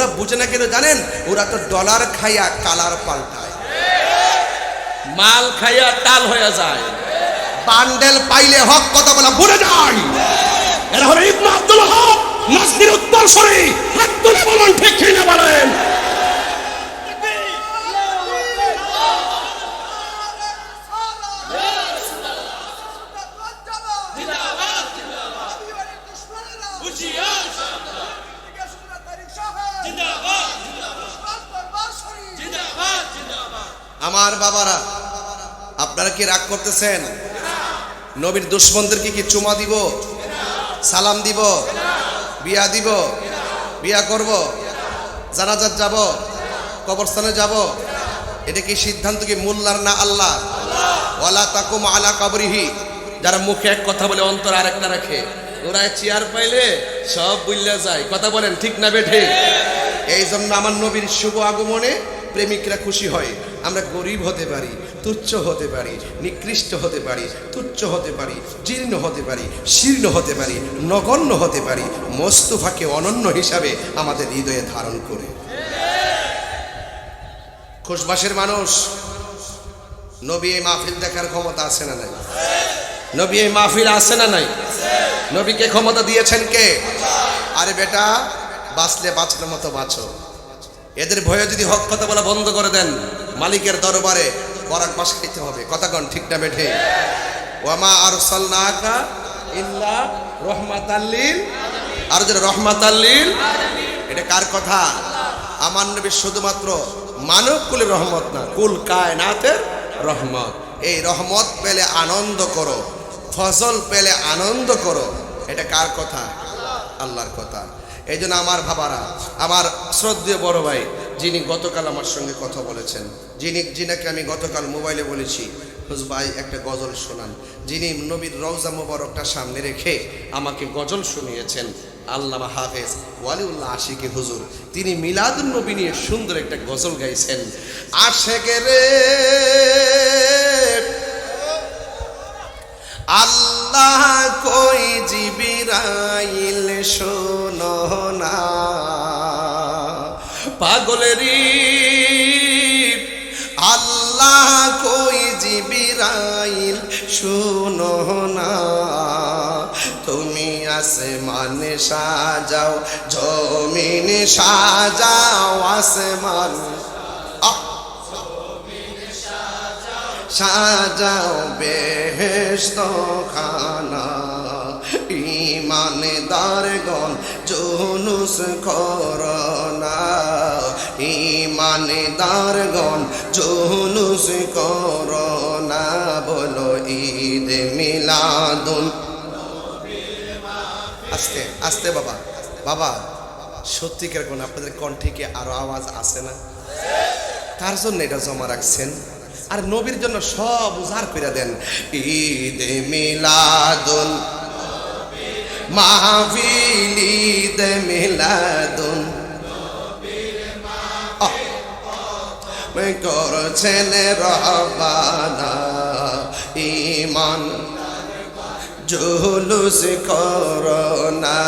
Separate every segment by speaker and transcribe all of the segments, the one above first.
Speaker 1: ওরা বুঝে না কেন জানেন? ওরা তো ডলার খাইয়া কালার পাল্টায়,
Speaker 2: মাল খাইয়া টাল হয়ে যায়,
Speaker 1: বান্ডেল পাইলে হক কথা বলা ভুলে যায়। এরা হলো ইবনে আব্দুল হক নাসির উত্তরসূরি। হাত তুলে বলুন ঠিক কিনা বলেন। আমার বাবারা, আপনারা কি রাগ করতেছেন? নবীর দুশমনদেরকে কি চুমা দিব, সালাম দিব, বিয়া দিব, বিয়া করব, জানাজাত যাব, কবরস্থানে যাব? এটা কি সিদ্ধান্ত কি মোল্লার না আল্লাহ? ওয়ালা তাকুম আলা কবরিহি। যারা মুখে এক কথা বলে অন্তর আরেকটা রাখে, ওরা চেয়ার পাইলে সব বুইল্লা যায়। কথা বলেন ঠিক না বেঠে? এই জন্য আমার নবীর শুভ আগমনে প্রেমিকরা খুশি হয়। আমরা গরিব হতে পারি, তুচ্ছ হতে পারি, নিকৃষ্ট হতে পারি, তুচ্ছ হতে পারি, জীর্ণ হতে পারি, শীর্ণ হতে পারি, নগণ্য হতে পারি, মোস্তফাকে অনন্য হিসাবে আমাদের হৃদয়ে ধারণ করে। খুশবাসের মানুষ, নবী এই মাহফিল দেখার ক্ষমতা আছে না নাই? নবী এই মাহফিল আছে না নাই? নবীকে ক্ষমতা দিয়েছেন কে? আরে বেটা, বাঁচলে বাঁচানোর মতো বাঁচো। এদের ভয়ে যদি হক কথা বলা বন্ধ করে দেন, মালিকের দরবারে বরাক বাস খেতে হবে। কথা কন ঠিক না বেঠে? ওয়ামা আরসালনাকা ইল্লা রাহমাতাল লিল, আর যারা রাহমাতাল লিল, এটা কার কথা? আমার নবী শুধুমাত্র মানব কুলের রহমত না, কুল কায়নাতের রহমত। এই রহমত পেলে আনন্দ করো, ফজল পেলে আনন্দ করো। এটা কার কথা? আল্লাহর কথা। এই জন্য আমার বাবারা, আমার শ্রদ্ধেয় বড় ভাই, যিনি গতকাল আমার সঙ্গে কথা বলেছেন, যিনাকে আমি গতকাল মোবাইলে বলেছি, ভাই একটা গজল শোনান, যিনি নবীর রওজা মোবারকটা সামনে রেখে আমাকে গজল শুনিয়েছেন, আল্লামা হাফেজ ওয়ালিউল্লাহ আশিকি হুজুর, তিনি মিলাদুন নবী নিয়ে সুন্দর একটা গজল গাইছেন। আশেকে রে আল্লাহ কই জিবরাইল শোনো না, পাগলেরি আল্লাহ কই জিবরাইল শোনো না, তুমি আসমানে সাজাও, জমিনে সাজাও, আসমান সাজাও বেহেশত খানা, ইমানদারগণ জুলুস করোনা, ইমানদারগণ জুলুস করোনা, বলো ঈদ মিলাদুন। আস্তে আস্তে বাবা, বাবা সত্যিকার কোন আপনাদের কণ্ঠে কি আরো আওয়াজ আছে না? তার জন্য এটা জমা রাখছেন। আর নবীর জন্য সব উজাড় করে দেন। ঈদ মিলাদুন মাহফিল, ঈদ মিলাদুন করছেন রব্বানা, ঈমান জুলুস করোনা,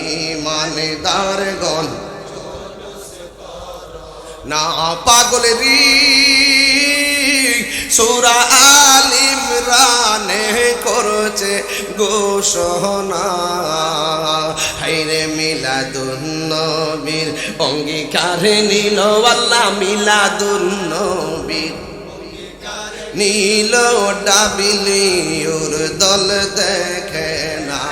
Speaker 1: ঈমানদারগণ না পাগলেরি। সূরা আল ইমরানে করছে ঘোষণা, হায়রে মিলাদুন নবীর অঙ্গীকার নিল আল্লাহ, মিলাদুন নবীর নীল ডাবিলিউর দল দেখে না।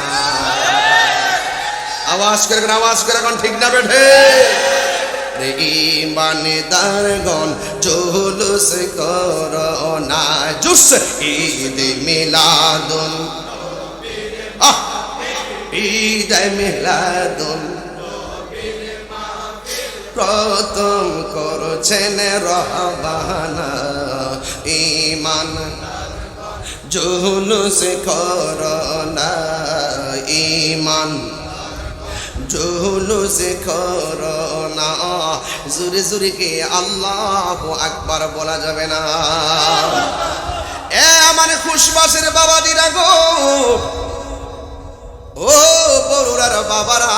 Speaker 1: আওয়াজ করে এখন ঠিক না বেঠে? ইমানদারগণ জুলুস করোনা, জুস ঈদ মিলাদুন, ঈদ মিলাদুন প্রথম করছেন রহবানা, ঈমান জুলুস করোনা, ঈমান জুলুস করোনা। জোরে জোরে কে আল্লাহু আকবার বলা যাবে না? এ আমার খুশবাসের বাবাজিরা গো, ও বড়ুরার বাবারা,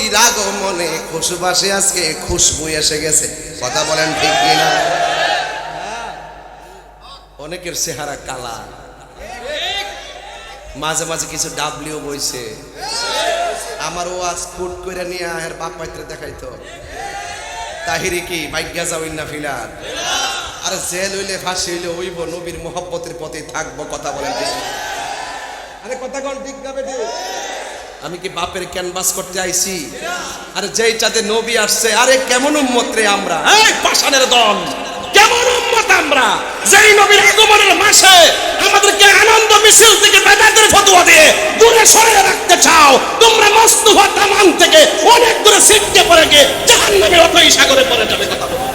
Speaker 1: নবীর আগমনে খুশবাসে আজকে খুশবু এসে গেছে। কথা বলেন ঠিক কিনা? অনেকের চেহারা কালা, মাঝে মাঝে কিছু ডাবলিও বইছে। আমার ওয়াজ ফুট করে নিয়ে আর বাপ মাইত্রে দেখাইতো তাহিরি কি ভাগ্যা যাওইন না ফিলার। আর জেল হইলে ফাঁসি হইলে হইব, নবীর মোহব্বতের পথে থাকবো। কথা বলেন ঠিক? আরে কথা কোন ঠিক না বেটি? আমি কি বাপের ক্যানভাস করতে আইছি? আরে যেই চাঁদে নবী আসছে, আরে কেমন উম্মত রে আমরা, এই পাষাণের দল, কেমন উম্মত আমরা! যেই নবীর আগমনের মাসে আমাদেরকে আনন্দ মিছিল থেকে বেদাতের ফতোয়া দিয়ে দূরে সরিয়ে রাখতে চাও। তোমরা মুস্তাফা তামাম থেকে অনেক দূরে ছিটকে পড়ে গিয়ে জাহান্নামের অথই সাগরে পড়ে যাবে। কথা বলো।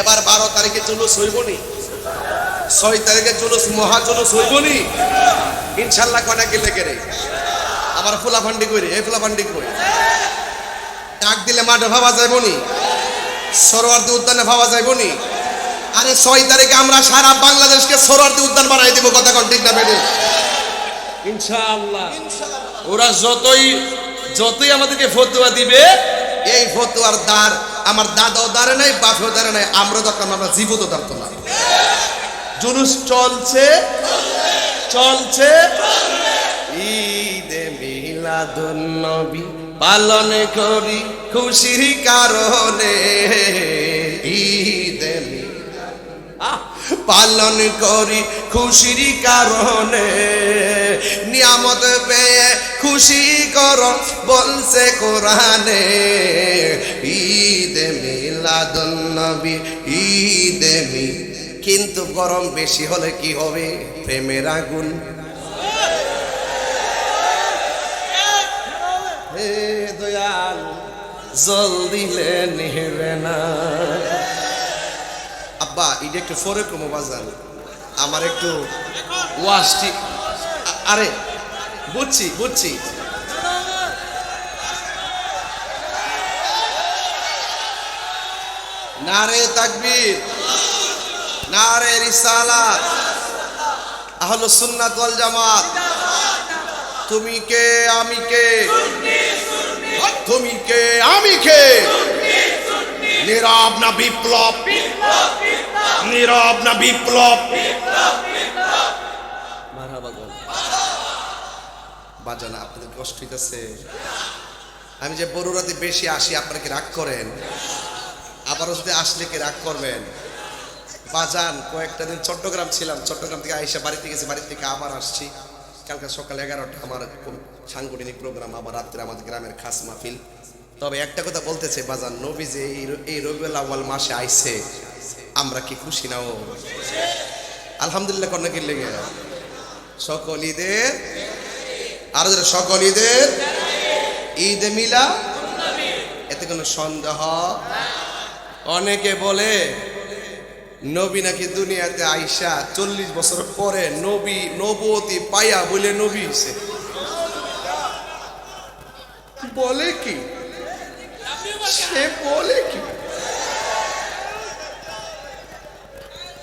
Speaker 1: এবার 12 তারিখে জুলুস হইবনি, 6 তারিখে জুলুস, মহা জুলুস হইবনি ইনশাআল্লাহ। কয়টা গেলে কেরে আবার ফুলাফান্ডি করি, এই ফুলাফান্ডি করি ডাক দিলে মাঠে ভাবা যাইবনি, সরোয়ার্দী উদ্যানে ভাবা যাইবনি। আরে 6 তারিখে আমরা সারা বাংলাদেশকে সরোয়ার্দী উদ্যান বানাই দিব। কথা কোন ঠিক না বেটি?
Speaker 2: ইনশাআল্লাহ। ওরা যতই আমাদেরকে ফতোয়া দিবে,
Speaker 1: এই ফতোয়ার দ্বার আমার দাদাও দাঁড়ে নাই, বাপেও দাঁড়ে নাই, আমরা দরকার আমরা জীবত দাঁড়তো না। জুলুস চলছে চলছে, ঈদে মিলাদুন নবী পালন করি খুশির কারণে, ঈদে পালন করি খুশির কারণে, নিয়ামত পেয়ে খুশি কর বলছে কোরআনে। ঈদে মিলাদুন নবী, ঈদে কিন্তু গরম বেশি হলে কি হবে? প্রেমের আগুন। হে দয়াল জল দিলে নিবে না। আব্বা এটা একটু ফরে কমো বাজান, আমার একটু ওয়াশটি। আরে বুঝছি বুঝছি, নারে তাকবীর, নারে রিসালাত, আহলুস সুন্নাত ওয়াল জামাত। তুমি কে আমি কে, তুমি কে আমি কে, নীরব না বিপ্লব, নীরব না বিপ্লব। বাজানা আপনাদের কষ্ট হইতেছে? আমি যে বড়রাতে বেশি আসি আপনারা কি রাগ করেন? আবারও যদি আসলে কি রাগ করবেন? বাজান কয়েকটা দিন চট্টগ্রাম ছিলাম, চট্টগ্রাম থেকে আইসা বাড়িতে গেছি, বাড়ি থেকে আবার আসছি। কালকে সকাল 11টা আমার সাংগঠনিক প্রোগ্রাম, আবার রাত্রে আমাদের গ্রামের খাস মাহফিল। তবে একটা কথা বলতেছে বাজান, নবী যে এই রবিউল আউয়াল মাসে আইছে, আমরা কি খুশি না? ও আলহামদুলিল্লাহ কন্যা কি লেগে সকল ঈদের, আরো যারা সকল ঈদের, ঈদে মিলা, এতে কোনো সন্দেহ। অনেকে বলে নবী নাকি দুনিয়াতে আইসা 40 বছর পরে নবুয়তি পাইয়া বলে নবী হইছে। বলে কি সে, বলে কি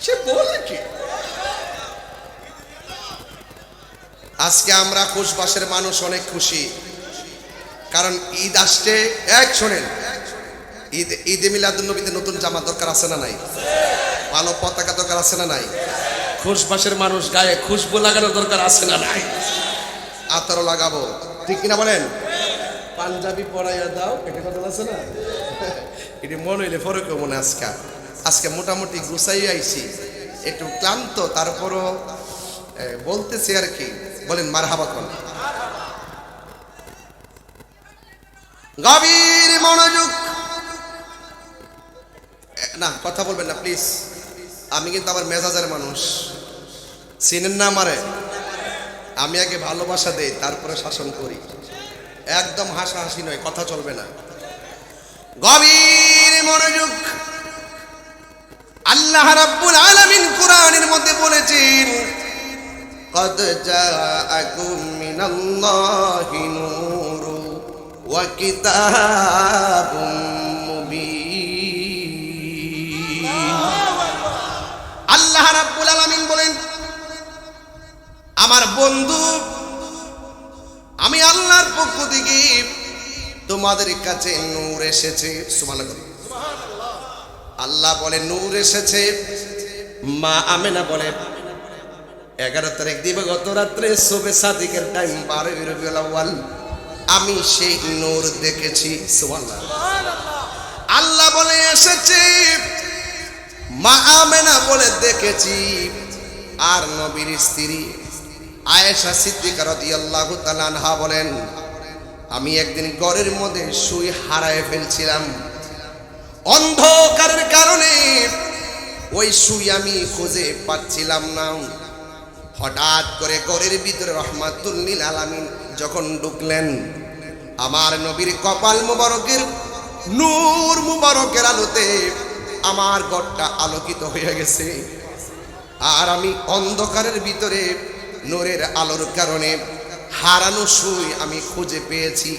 Speaker 1: সে, বলে কি? আজকে আমরা খুশবাসের মানুষ অনেক খুশি, কারণ ঈদ আসছে। এক শোনেন, ঈদে মিলাদুন নবীতে নতুন জামা দরকার আছে না নাই? ভালো পতাকা দরকার আছে না নাই? খুশবাসের মানুষ গায়ে খুশবু লাগানোর দরকার আছে না নাই? আতরও লাগাবো, ঠিক কিনা বলেন? পাঞ্জাবি পরাইয়া দাও, এটা কথা আছে না? এটি মনে হইলে ফরক মনে। আজকে মোটামুটি গুছাই আইছি, একটু ক্লান্ত, তারপরও বলতেছি আর কি। বলেন মারহাবা কোন। গভীর মনোযোগ, না কথা বলবেন না প্লিজ। আমি কিন্তু আমার মেজাজের মানুষ, চিনেন না আমারে? আমি আগে ভালোবাসা দেই, তারপরে শাসন করি। একদম হাসাহাসি নয়, কথা চলবে না। গভীর মনোযোগ। আল্লাহ রাব্বুল আলামিন কুরআনের মধ্যে বলেছেন, قد جاءكم من الله نور ওয়া কিতাবুম মুবিন। আল্লাহ রাব্বুল আলামিন বলেন, আমার বন্ধু আমি আল্লাহর পক্ষ থেকে তোমাদের কাছে নূর এসেছে। সুবহানাল্লাহ। আল্লাহ বলে নূর এসেছে। মা আমেনা বলে 11 তারিখ দিবাগত রাত্রে শোবে সাদিকের টাইম 12 রবিউল আউয়াল আমি সেই নূর দেখেছি। সুবহানাল্লাহ। আল্লাহ বলে এসেছে, মা আমেনা বলে দেখেছি। আর নবীর স্ত্রী আয়েশা সিদ্দিকা রাদিয়াল্লাহু তাআলা আনহা বলেন, আমি একদিন ঘরের মধ্যে শুই হারায় ফেলছিলাম। অন্ধকারের কারণে ওই শুই আমি খুঁজে পাচ্ছিলাম না। হঠাৎ করে ঘরের ভিতরে রহমাতুল লিল আলামিন যখন ঢুকলেন, আমার নবীর কপাল মুবারকের নূর মুবারকের আলোতে আমার ঘরটা আলোকিত হয়ে গেছে। আর আমি অন্ধকারের ভিতরে নূরের আলোর কারণে হারানো শুই আমি খুঁজে পেয়েছি।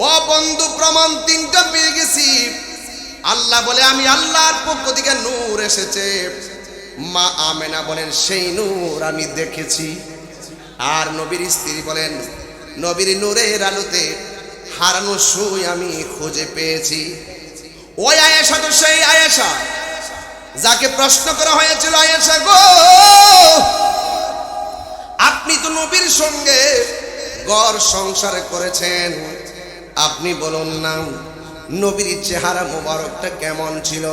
Speaker 1: ও বন্ধু, প্রমাণ 3টা পেয়ে গেছি। আল্লাহ বলে আমি আল্লাহর পক্ষ থেকে নূর এসেছে। মা আমেনা বলেন সেই নূর আমি দেখেছি। আর নবীর স্ত্রী বলেন নবীর নূরের আলোতে হারানো শুই আমি খুঁজে পেয়েছি। ওই আয়েশা তো সেই আয়েশা যাকে প্রশ্ন করা হয়েছিল, আয়েশা গো আপনি তো নবীর সঙ্গে ঘর সংসার করেছেন, আপনি বলুন না নবীর চেহারা মোবারকটা কেমন ছিল,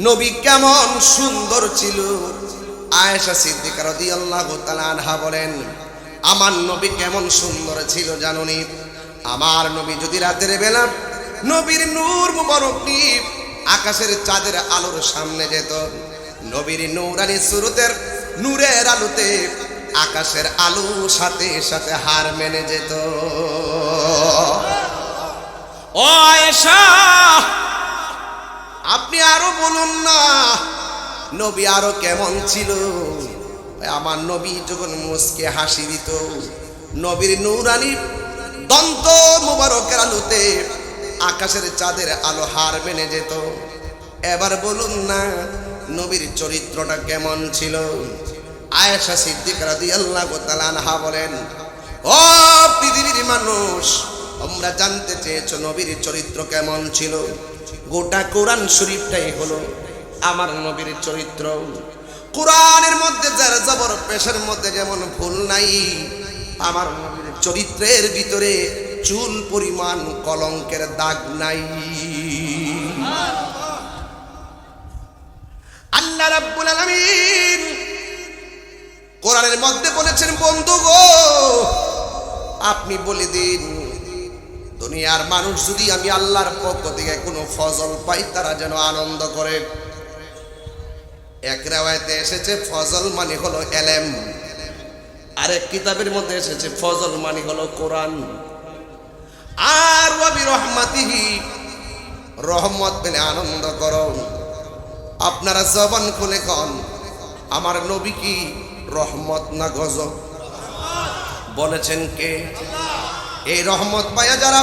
Speaker 1: নবী কেমন সুন্দর ছিল। আয়েশা সিদ্দিকা রাদিয়াল্লাহু তাআলা আনহা বলেন, আমার নবী কেমন সুন্দর ছিল জানুনি? আমার নবী যদি রাতের বেলা নবীর নূর মুবারকটি আকাশের চাঁদের আলোর সামনে যেত, নবীর নূরানি সুরতের নূরের আলোতে আকাশের আলো সাথে সাথে হার মেনে যেত।
Speaker 2: ও আয়েশা,
Speaker 1: আপনি আরো বলুন না নবী আরো কেমন ছিল? আমার নবী যখন মুস্কে হাসি দিত, নবীর নূরানি দন্ত মুবারকের আলোতে আকাশের চাঁদের আলো হার মেনে যেত। এবার বলুন না নবীর চরিত্রটা কেমন ছিল? আয়েশা সিদ্দিকা রাদিয়াল্লাহু তাআলা আনহা বলেন, ও পৃথিবীর মানুষ, তোমরা জানতে চেয়েছো নবীর চরিত্র কেমন ছিল? গোটা কোরআন শরীফটাই হলো আমার নবীর চরিত্র। কোরআনের মধ্যে যার জবর পেশের মধ্যে যেমন ভুল নাই, আমার নবীর চরিত্রের ভিতরে চুল পরিমাণ কলঙ্কের দাগ নাই। আল্লাহ রাব্বুল আলামিন কোরআনের মধ্যে বলেছেন, বন্ধু গো আপনি বলে দিন দুনিয়ার মানুষ যদি আমি আল্লাহর পক্ষ থেকে কোনো ফজল পাই তারা যেন আনন্দ করে। এক রাওয়ায়াতে এসেছে ফজল মানে হলো এলেম, আরেক কিতাবের মধ্যে এসেছে ফজল মানে হলো কোরআন। আর ওয়া বিরহমাতিহি, রহমত পেলে আনন্দ করো। আপনারা জবান খুলে কন, আমার নবী কি রহমত না গজব? বলেছেন কে? এই রহমত পায়া যারা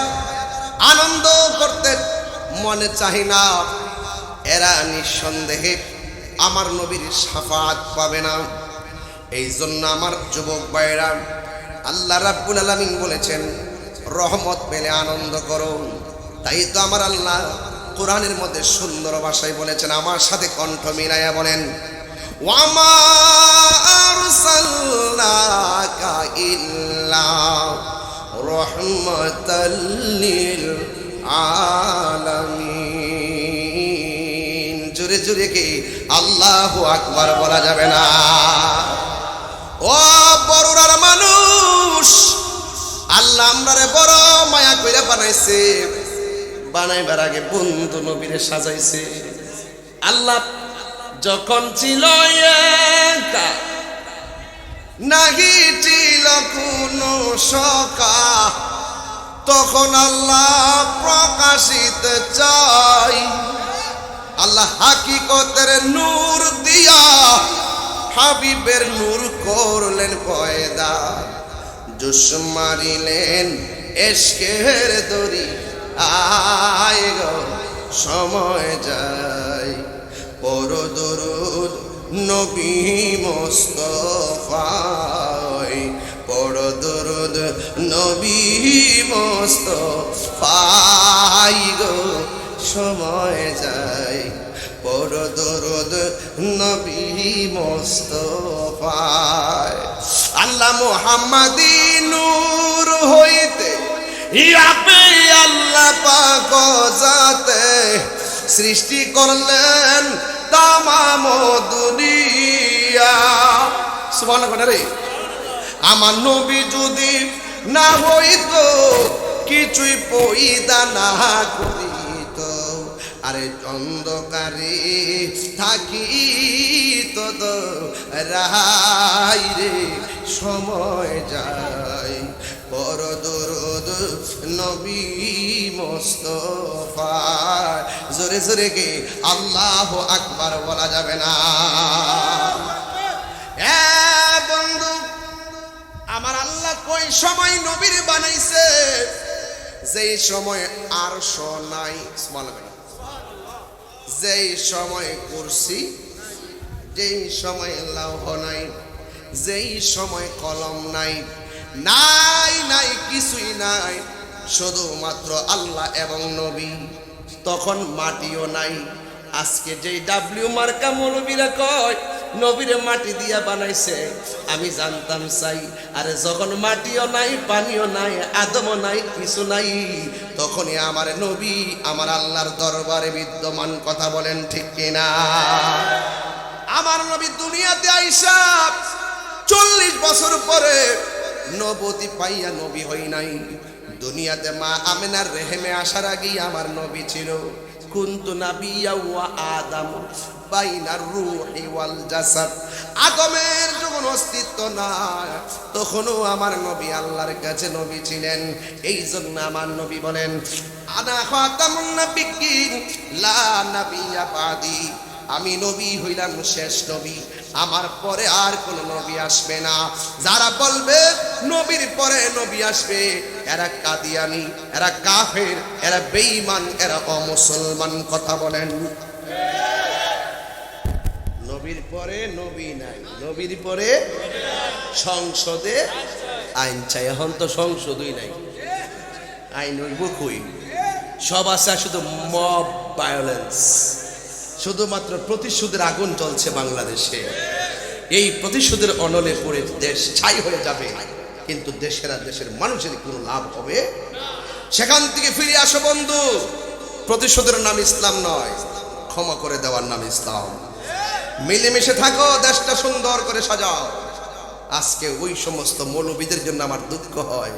Speaker 1: আনন্দ করতে মনে চাহি না, এরা নিঃসন্দেহে আমার নবীর শাফাত পাবে না। এই জন্য আমার যুবক ভাইরা, আল্লাহ রাব্বুল আলামিন বলেছেন রহমত পেলে আনন্দ করো। তাই তো আমার আল্লাহ কোরআনের মধ্যে সুন্দর ভাষায় বলেছেন, আমার সাথে কণ্ঠ মিলাইয়া বলেন, ওয়ামা আরসালনাকা ইল্লা রাহমাতাল লিল আলামিন। জোরে জোরে কি আল্লাহু আকবার বলা যাবে না? ও বড়রার মানুষ, আল্লাহ আমরারে বড় মায়া কইরা বানাইছে, বানাইবার আগে বন্ধু নবীরে সাজাইছে।
Speaker 2: আল্লাহ যখন ছিল একা,
Speaker 1: নাহি ছিল কোনো সকা, তখন আল্লাহ প্রকাশিত চাই। আল্লাহ হাকিকতের নূর দিয়া হাবিবের নূর করলেন পয়দা, জোশ মারিলেন এশকের দরি আয় গো সময় যায় পড়ো দরুদ নবী মুস্তাফায় পড়ো দরুদ নবী মুস্তাফায় গো সময় যায় পড়ো দরুদ নবী মুস্তাফায় আল্লাহ মুহাম্মাদি নূর হইতে ইয়াবে আল্লাহ পাক জাতে সৃষ্টি করলেন তামাম দুনিয়া সুবহানাল্লাহ রে আমার নবী যদি না হইতো কিছুই পয়দা না করিত আরে অন্ধকারে থাকিত তো রাই রে সময় যায় পর দরুদ নবী মুস্তাফা জোরে জোরে কে আল্লাহু আকবার বলা যাবে না এ বন্ধু আমার আল্লাহ কই সময় নবীর বানাইছে যেই সময় আরশ নাই সুবহানাল্লাহ যেই সময় কুরসি যেই সময় লৌহ নাই যেই সময় কলম নাই নাই নাই কিছুই নাই শুধুমাত্র আল্লাহ এবং নবী তখন মাটিও নাই আজকে যেই ডাব্লিউ মার্কা মৌলবীরা কয় নবীরে মাটি দিয়া বানাইছে আমি জানতাম চাই আরে যখন মাটিও নাই পানিও নাই আদমও নাই কিছু নাই তখনই আমার নবী আমার আল্লাহর দরবারে বিদ্যমান কথা বলেন ঠিক কিনা আমার নবী দুনিয়াতে আইসা 40 বছর পরে নবুয়তি পাইয়া নবী হই নাই দুনিয়াতে মা আমিনার রেহেমে আসার আগেই আমার নবী ছিল কুনতু নাবিয়্যা ওয়া আদম বাইনার রূহি ওয়াল জাসাদ আদমের যখন অস্তিত্ব নাই তখনও আমার নবী আল্লাহর কাছে নবী ছিলেন এই জন্য আমার নবী বলেন আনা খাতামুন নাবিয়্যিন লা নাবিয়্যা বাদি আমি নবী হইলাম শেষ নবী আমার পরে আর কোন নবী আসবে না যারা বলবে নবীর পরে নবী আসবে এরা কাদিয়ানি এরা কাফের এরা বেঈমান এরা অমুসলমান কথা বলেন নবীর পরে নবী নাই নবীর পরে সংসদে আইন চাই এখন তো সংসদই নাই আইন হইব কই সব আছে শুধু মব ভায়োলেন্স শুধুমাত্র প্রতিশোধের আগুন জ্বলছে বাংলাদেশে এই প্রতিশোধের অনলে পড়ে দেশ ছাই হয়ে যাবে কিন্তু দেশের আর দেশের মানুষের কোনো লাভ হবে সেখান থেকে ফিরে আসো বন্ধু প্রতিশোধের নাম ইসলাম নয় ক্ষমা করে দেওয়ার নাম ইসলাম মিলেমিশে থাকো দেশটা সুন্দর করে সাজাও আজকে ওই সমস্ত মৌলবীদের জন্য আমার দুঃখ হয়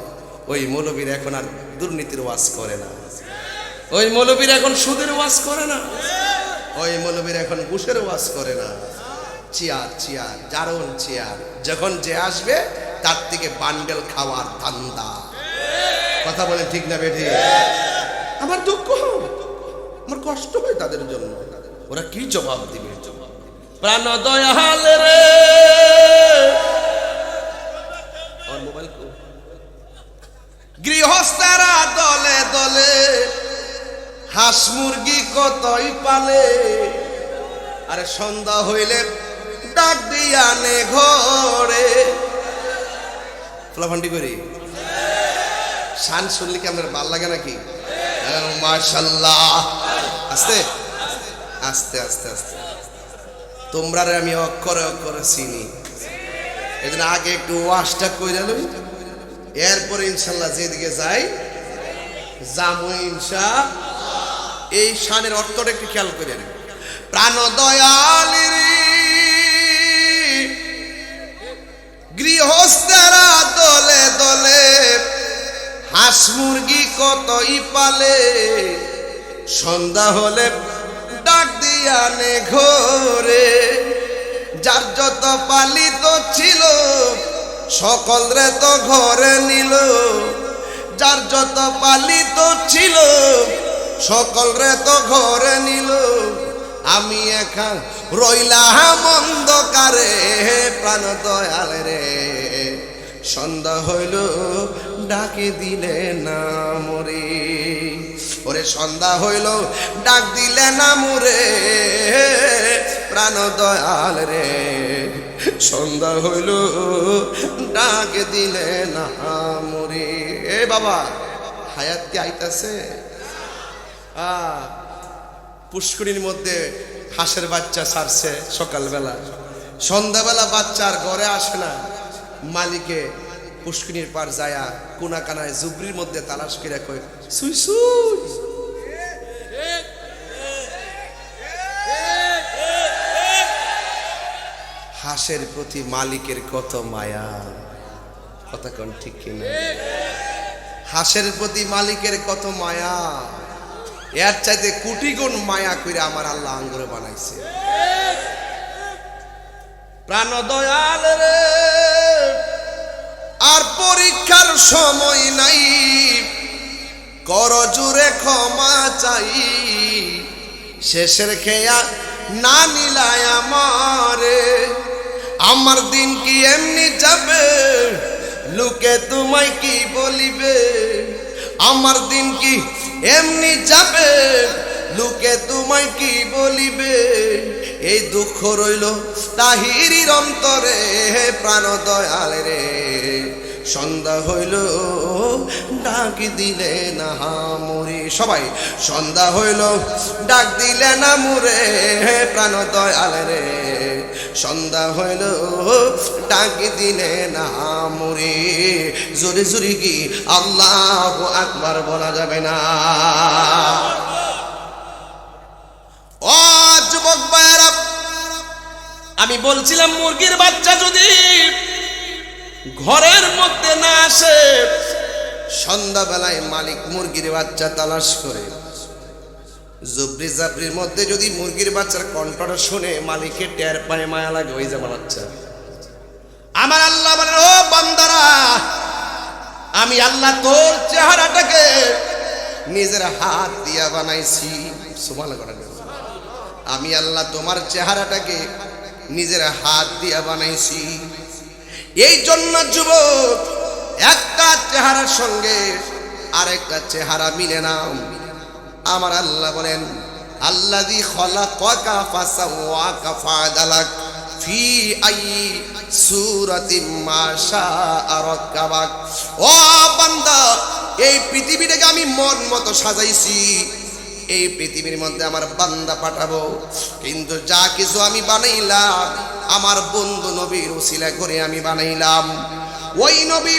Speaker 1: ওই মৌলবীরা এখন আর দুর্নীতির ওয়াজ করে না ওই মৌলবীরা এখন সুদের ওয়াজ করে না ওই মৌলবীর এখন ঘুষের ওয়াজ করে না চেয়ার চেয়ার জারণ চেয়ার যখন যে আসবে তার থেকে বান্ডেল খাওয়ার ধান্দা কথা বলে ঠিক না বেঠি আমার দুঃখ হয় আমার কষ্ট হয় তাদের জন্য ওরা কি জবাব দিবে প্রাণ দয়াল রে আমার মোবাইল গৃহস্থেরা দলে দলে হাঁস মুরগি কতই পালে আরে সন্ধ্যা হইলে ডাক দিয়া নে ঘরে ফলাফান্ডি করি শান শুনলে কি আপনার ভাল লাগে নাকি মাশাআল্লাহ আস্তে আস্তে আস্তে আস্তে তোমরা আমি অক্ষরে অক্ষরে চিনি এই জন্য আগে একটু ওয়াশটা কইরা লই এরপরে ইনশাল্লাহ যেদিকে যাই যাবো ইনশাআল্লাহ এই শানের অর্থটা একটু খেয়াল করে নেন প্রাণ দয়ালের গৃহস্থেরা দলে দলে হাঁস মুরগি কতই পালে সন্ধ্যা হলে ডাক দিয়া নে ঘরে যার যত পালিত ছিল সকল রে তো ঘরে নিল যার যত পালিত ছিল সকল রে তো ঘরে নিল আমি একা রইলাম অন্ধকারে প্রাণ দয়াল রে সন্ধ্যা হইল ডাকে দিলে না মোরে। ওরে সন্ধ্যা হইল ডাক দিলে না মোরে, প্রাণ দয়াল রে সন্ধ্যা হইল ডাক দিলে না মোরে। এ বাবা হায়াত কি আইতাছে? পুষ্করিণীর মধ্যে হাঁসের বাচ্চা ছাড়ছে সকালবেলা, সন্ধ্যাবেলা বাচ্চার ঘরে আসে না, মালিকে পুষ্করিণীর পার যায়া কোনা কানায় জুবরির মধ্যে তালাশ করে কয় সুই সুই। হাঁসের প্রতি মালিকের কত মায়া, কথা কোন ঠিক কিনা? হাঁসের প্রতি মালিকের কত মায়া, এর চাইতে কোটি গুণ মায়া করে আমার আল্লাহ আঙ্গুরে বানাইছে। প্রাণ দয়াল রে আর পরীক্ষার সময় নাই, কর জুড়ে ক্ষমা চাই, শেষের খেয়া না নিলায় আমারে। আমার দিন কি এমনি যাবে, লোকে তোমায় কি বলিবে? আমার দিন কি এমনি যাবে, লোকে তোমায় কি বলিবে? এই দুঃখ রইল তাহিরির অন্তরে, প্রাণ দয়াল রে সন্ধ্যা হইল ডাক দিলে না মোরে। সবাই সন্ধ্যা হইল ডাক দিলে না মোরে, প্রাণ দয়াল রে সন্ধ্যা হইল ডাক দিলে না মোরে। জোরে জোরে কি আল্লাহু আকবার বলা যাবে না? ও যুবক ভাইরা, আমি বলছিলাম মুরগির বাচ্চা যদি ঘরের মধ্যে না আসে, সন্ধ্যাবেলায় মালিক মুরগির বাচ্চা তালাশ করে, জুবরি জাবরির মধ্যে যদি মুরগির বাচ্চার কণ্ঠটা শুনে মালিকে টের পায়, মায়া লাগে, ওই যাবার বাচ্চা। আমার আল্লাহ বলেন, ও বান্দারা, আমি আল্লাহ তোর চেহারাটাকে নিজের হাত দিয়া বানাইছি। সুবহানাল্লাহ। আমি আল্লাহ তোমার চেহারাটাকে নিজের হাত দিয়া বানাইছি। এই জন্য যুবক, একটা চেহারার সঙ্গে আরেকটা চেহারা মিলে না। আমার আল্লাহ বলেন, আল্লাযী খালাকাকা ফাসাওয়াকা ফাআদালাক ফি আইয়ি সূরাতিন মা শাআ রাক্কাবাক। ও বান্দা, এই পৃথিবীটাকে আমি মন মতো সাজাইছি, এই পৃথিবীর মধ্যে আমার বান্দা পাঠাবো, কিন্তু যা কিছু আমি বানাইলাম আমার বন্ধু নবীর উসিলা করে আমি বানাইলাম। ওই নবী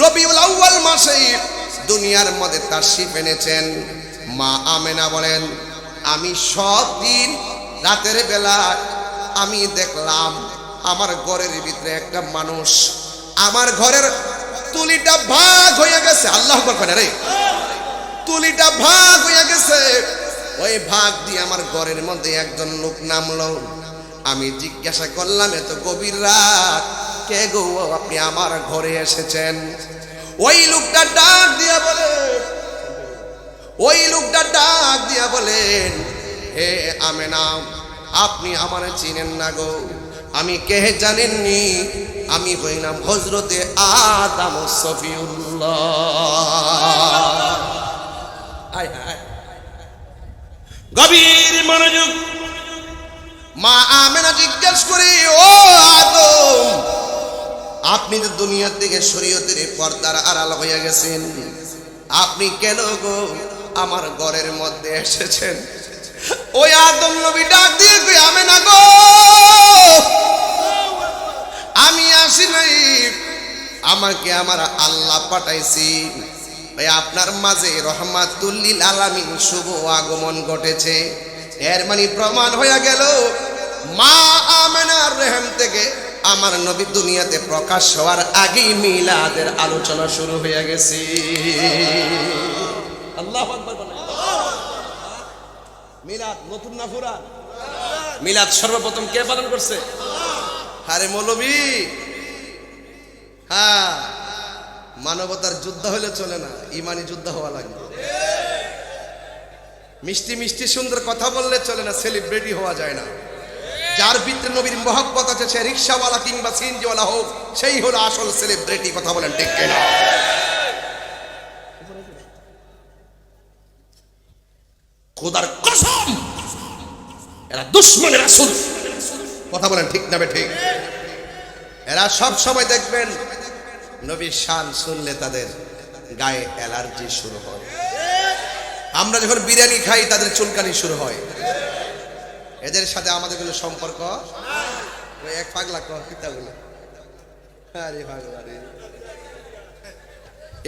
Speaker 1: রবিউল আউয়াল মাসে দুনিয়ার মধ্যে তাশরীফ এনেছেন। মা আমেনা বলেন, আমি সব দিন রাতের বেলা আমি দেখলাম আমার ঘরের ভিতরে একটা মানুষ, আমার ঘরের তুলিটা ভাগ হয়ে গেছে। আল্লাহু আকবার। রে তুলিটা ভাগ হয়ে গেছে, ওই ভাগ দিয়ে আমার ঘরের মধ্যে একজন লোক নামলো। আমি জিজ্ঞাসা করলাম, এত গভীর রাত, কে গো আপনি আমার ঘরে এসেছেন? ওই লোকটা ডাক দিয়া বলেন, হে আমেনা, আপনি আমার চিনেন না গো? আমি কে জানেননি? আমি হইলাম হযরতে আদম সফিউল্লাহ। গভীর মনোযোগ। মা আমেনা জিজ্ঞেস করে, ও আদম, আপনি তো দুনিয়া থেকে শরীয়তের পর্দার আড়াল হয়ে গেছেন, আপনি কেন গো আমার ঘরের মধ্যে এসেছেন? ওই আদম নবী ডাক দিয়ে কই, আমেনা গো, আমি আসি নাই, আমাকে আমার আল্লাহ পাঠাইছি। আপনার মাঝে রহমাতুল লিল আলামিন শুভ আগমন ঘটেছে। এর মানে প্রমাণ হয়ে গেল মা আমেনার রহম থেকে আমার নবী দুনিয়াতে প্রকাশ হওয়ার আগেই মিলাদের আলোচনা শুরু হয়ে গেছে। আল্লাহু আকবার বলেন। মিলাদ নতুন না পুরান? মিলাদ সর্বপ্রথম কে পালন করছে? আরে মৌলবী, হ্যাঁ, মানবতার যুদ্ধ হলে চলে না, ইমানি যুদ্ধ হওয়া লাগবে। মিষ্টি মিষ্টি সুন্দর কথা বললে চলে না, সেলিব্রিটি হওয়া যায় না। যার ভিতরে নবীর মহব্বত আছে, সে রিক্সাওয়ালা কিংবা সিএনজিওয়ালা হোক, সেই হলো আসল সেলিব্রিটি। কথা বলেন ঠিক কিনা? খোদার কসম এরা দুশমনের রাসূল। কথা বলেন ঠিক না ঠিক? এরা সব সময় দেখবেন নবীর শান শুনলে তাদের গায়ে অ্যালার্জি শুরু হয়। আমরা যখন বিরিয়ানি খাই তাদের চুলকানি শুরু হয়। এদের সাথে আমাদের কোনো সম্পর্ক ওই এক পাগলা কিতাবগুলো আরে পাগলা রে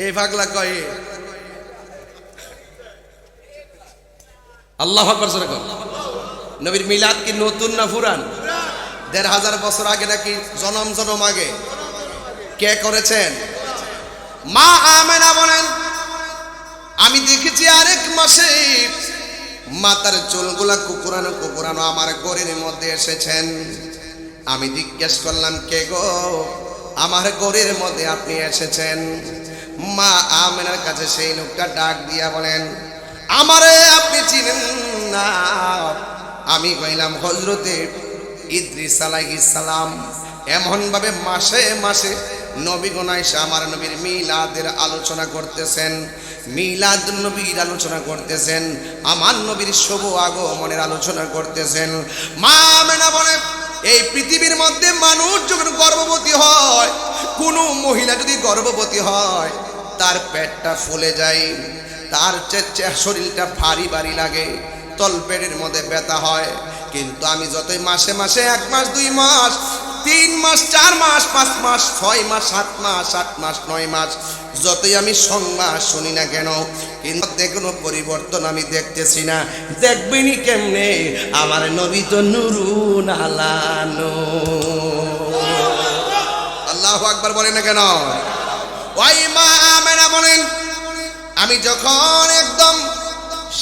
Speaker 1: এই পাগলা কয় আল্লাহু আকবার জোরে কর। নবীর মিলাদ কি নতুন না পুরান? ১৫০০ বছর আগে নাকি জনম আগে? কে করেছেন? মা আমেনা বলেন আমি দেখেছি আরেক মাসে মাতার চুলগুলা কুকুরানো আমার ঘরের মধ্যে এসেছেন। আমি জিজ্ঞেস করলাম কে গো, আমার ঘরের মধ্যে আপনি এসেছেন? মা আমেনার কাছে সেই লোকটা ডাক দিয়া বলেন আমারে আপনি চিনেন না? আমি কইলাম হযরতে ইদ্রিস আলাইহিস সালাম। এমন ভাবে মাসে মাসে নবীগণ আয়েশা আমার নবীর মিলাদের আলোচনা করতেছেন, মিলাদ নবীর আলোচনা করতেছেন, আমার নবীর শুভ আগমনের আলোচনা করতেছেন। মা আমেনা বলে এই পৃথিবীর মধ্যে মানুষ যখন গর্ভবতী হয়, কোনো মহিলা যদি গর্ভবতী হয় তার পেটটা ফুলে যায়, তার শরীরটা ভারী ভারী লাগে, তলপেটের মধ্যে ব্যথা হয়। কিন্তু আমি যতই মাসে মাসে 1 মাস 2 মাস 3 মাস 4 মাস 5 মাস 6 মাস 7 মাস 8 মাস 9 মাস যতই আমি সংবাদ শুনি না কেন, কিন্তু কোনো পরিবর্তন আমি দেখতেছি না। দেখবেনি কেমনে? আমার নবী তো নুরুন আলা নূর। আল্লাহু আকবার বলেন না কেন? ওই মা আমেনা বলেন আমি যখন একদম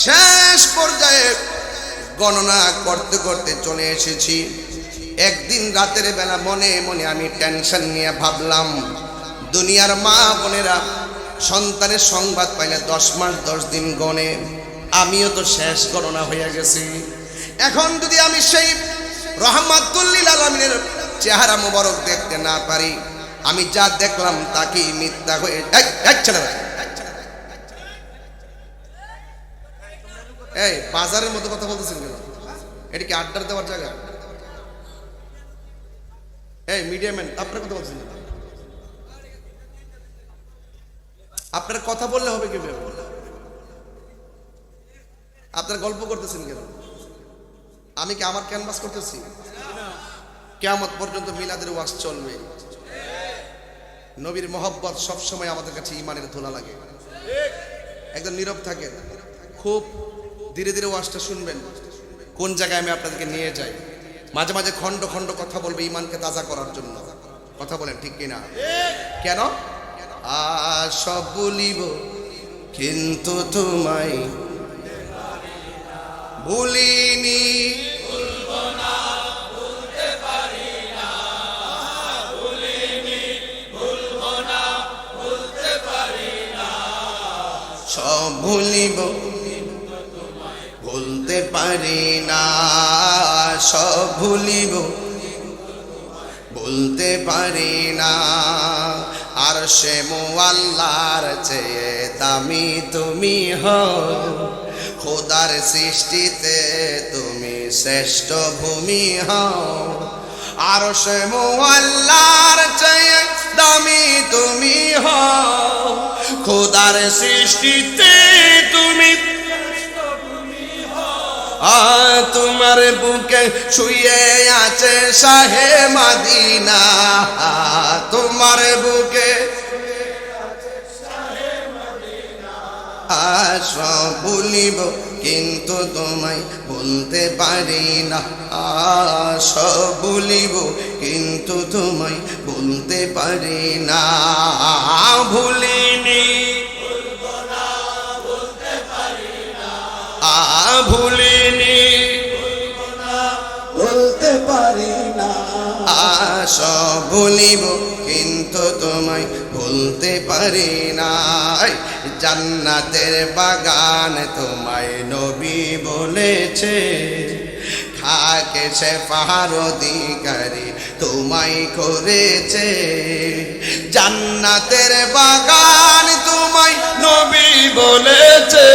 Speaker 1: শেষ পর্যায়ে গণনা করতে করতে চলে এসেছি, একদিন রাতের বেলা মনে মনে আমি টেনশন নিয়ে ভাবলাম দুনিয়ার মা বোনেরা সন্তানের সংবাদ পাইলে 10 মাস 10 দিন গণে, আমিও তো শেষ গণনা হয়ে গেছি। এখন যদি আমি সেই রহমাতুল লিল আলামিনের চেহারা মোবারক দেখতে না পারি, আমি যা দেখলাম তাকে মিথ্যা হয়ে যাচ্ছে না। এই বাজারের মতো কথা বলতেছেন কেন? এটা কি আড্ডার দেওয়ার জায়গা? এই মিডিয়াম্যান আপনার কথা বলছেন, আপনার কথা বললে হবে কিভাবে? আপনার গল্প করতেছেন কেন? আমি কি আমার ক্যানভাস করতেছি? কিয়ামত পর্যন্ত মিলাদের ওয়াজ চলবে। নবীর মহব্বত সবসময় আমাদের কাছে ইমানের ধুলা লাগে। একদম নীরব থাকেন, খুব ধীরে ধীরে ওয়াজটা শুনবেন। কোন জায়গায় আমি আপনাদেরকে নিয়ে যাই, মাঝে মাঝে খণ্ড খণ্ড কথা বলবে ইমানকে তাজা করার জন্য। কথা বলেন ঠিক কিনা? কেন? সব বলিব কিন্তু তোমায় ভুলিনি, সব ভুলিব ভুলতে পারি না, সব ভুলিব বলতে পারি না। আর সে মুআল্লার চেয়ে দামি তুমি হও, খোদার সৃষ্টিতে তুমি শ্রেষ্ঠ ভূমি হও। আর সে মুআল্লার চেয়ে দামি তুমি হও, খোদার সৃষ্টিতে তুমি। তোমার বুকে শুয়ে আছে শাহে মদিনা, তোমার বুকে সব ভুলিব কিন্তু তোমায় বলতে পারি না, সব ভুলিব কিন্তু তোমায় বলতে পারি না। ভুলিনি ভুলিনি বলতে পারি না, সব ভুলিব কিন্তু তোমায় বলতে পারি না। জান্নাতের বাগান তোমায় নবী বলেছে, খাকে সে পাহাড় অধিকারী তোমায় করেছে। জান্নাতের বাগান তোমায় নবী বলেছে,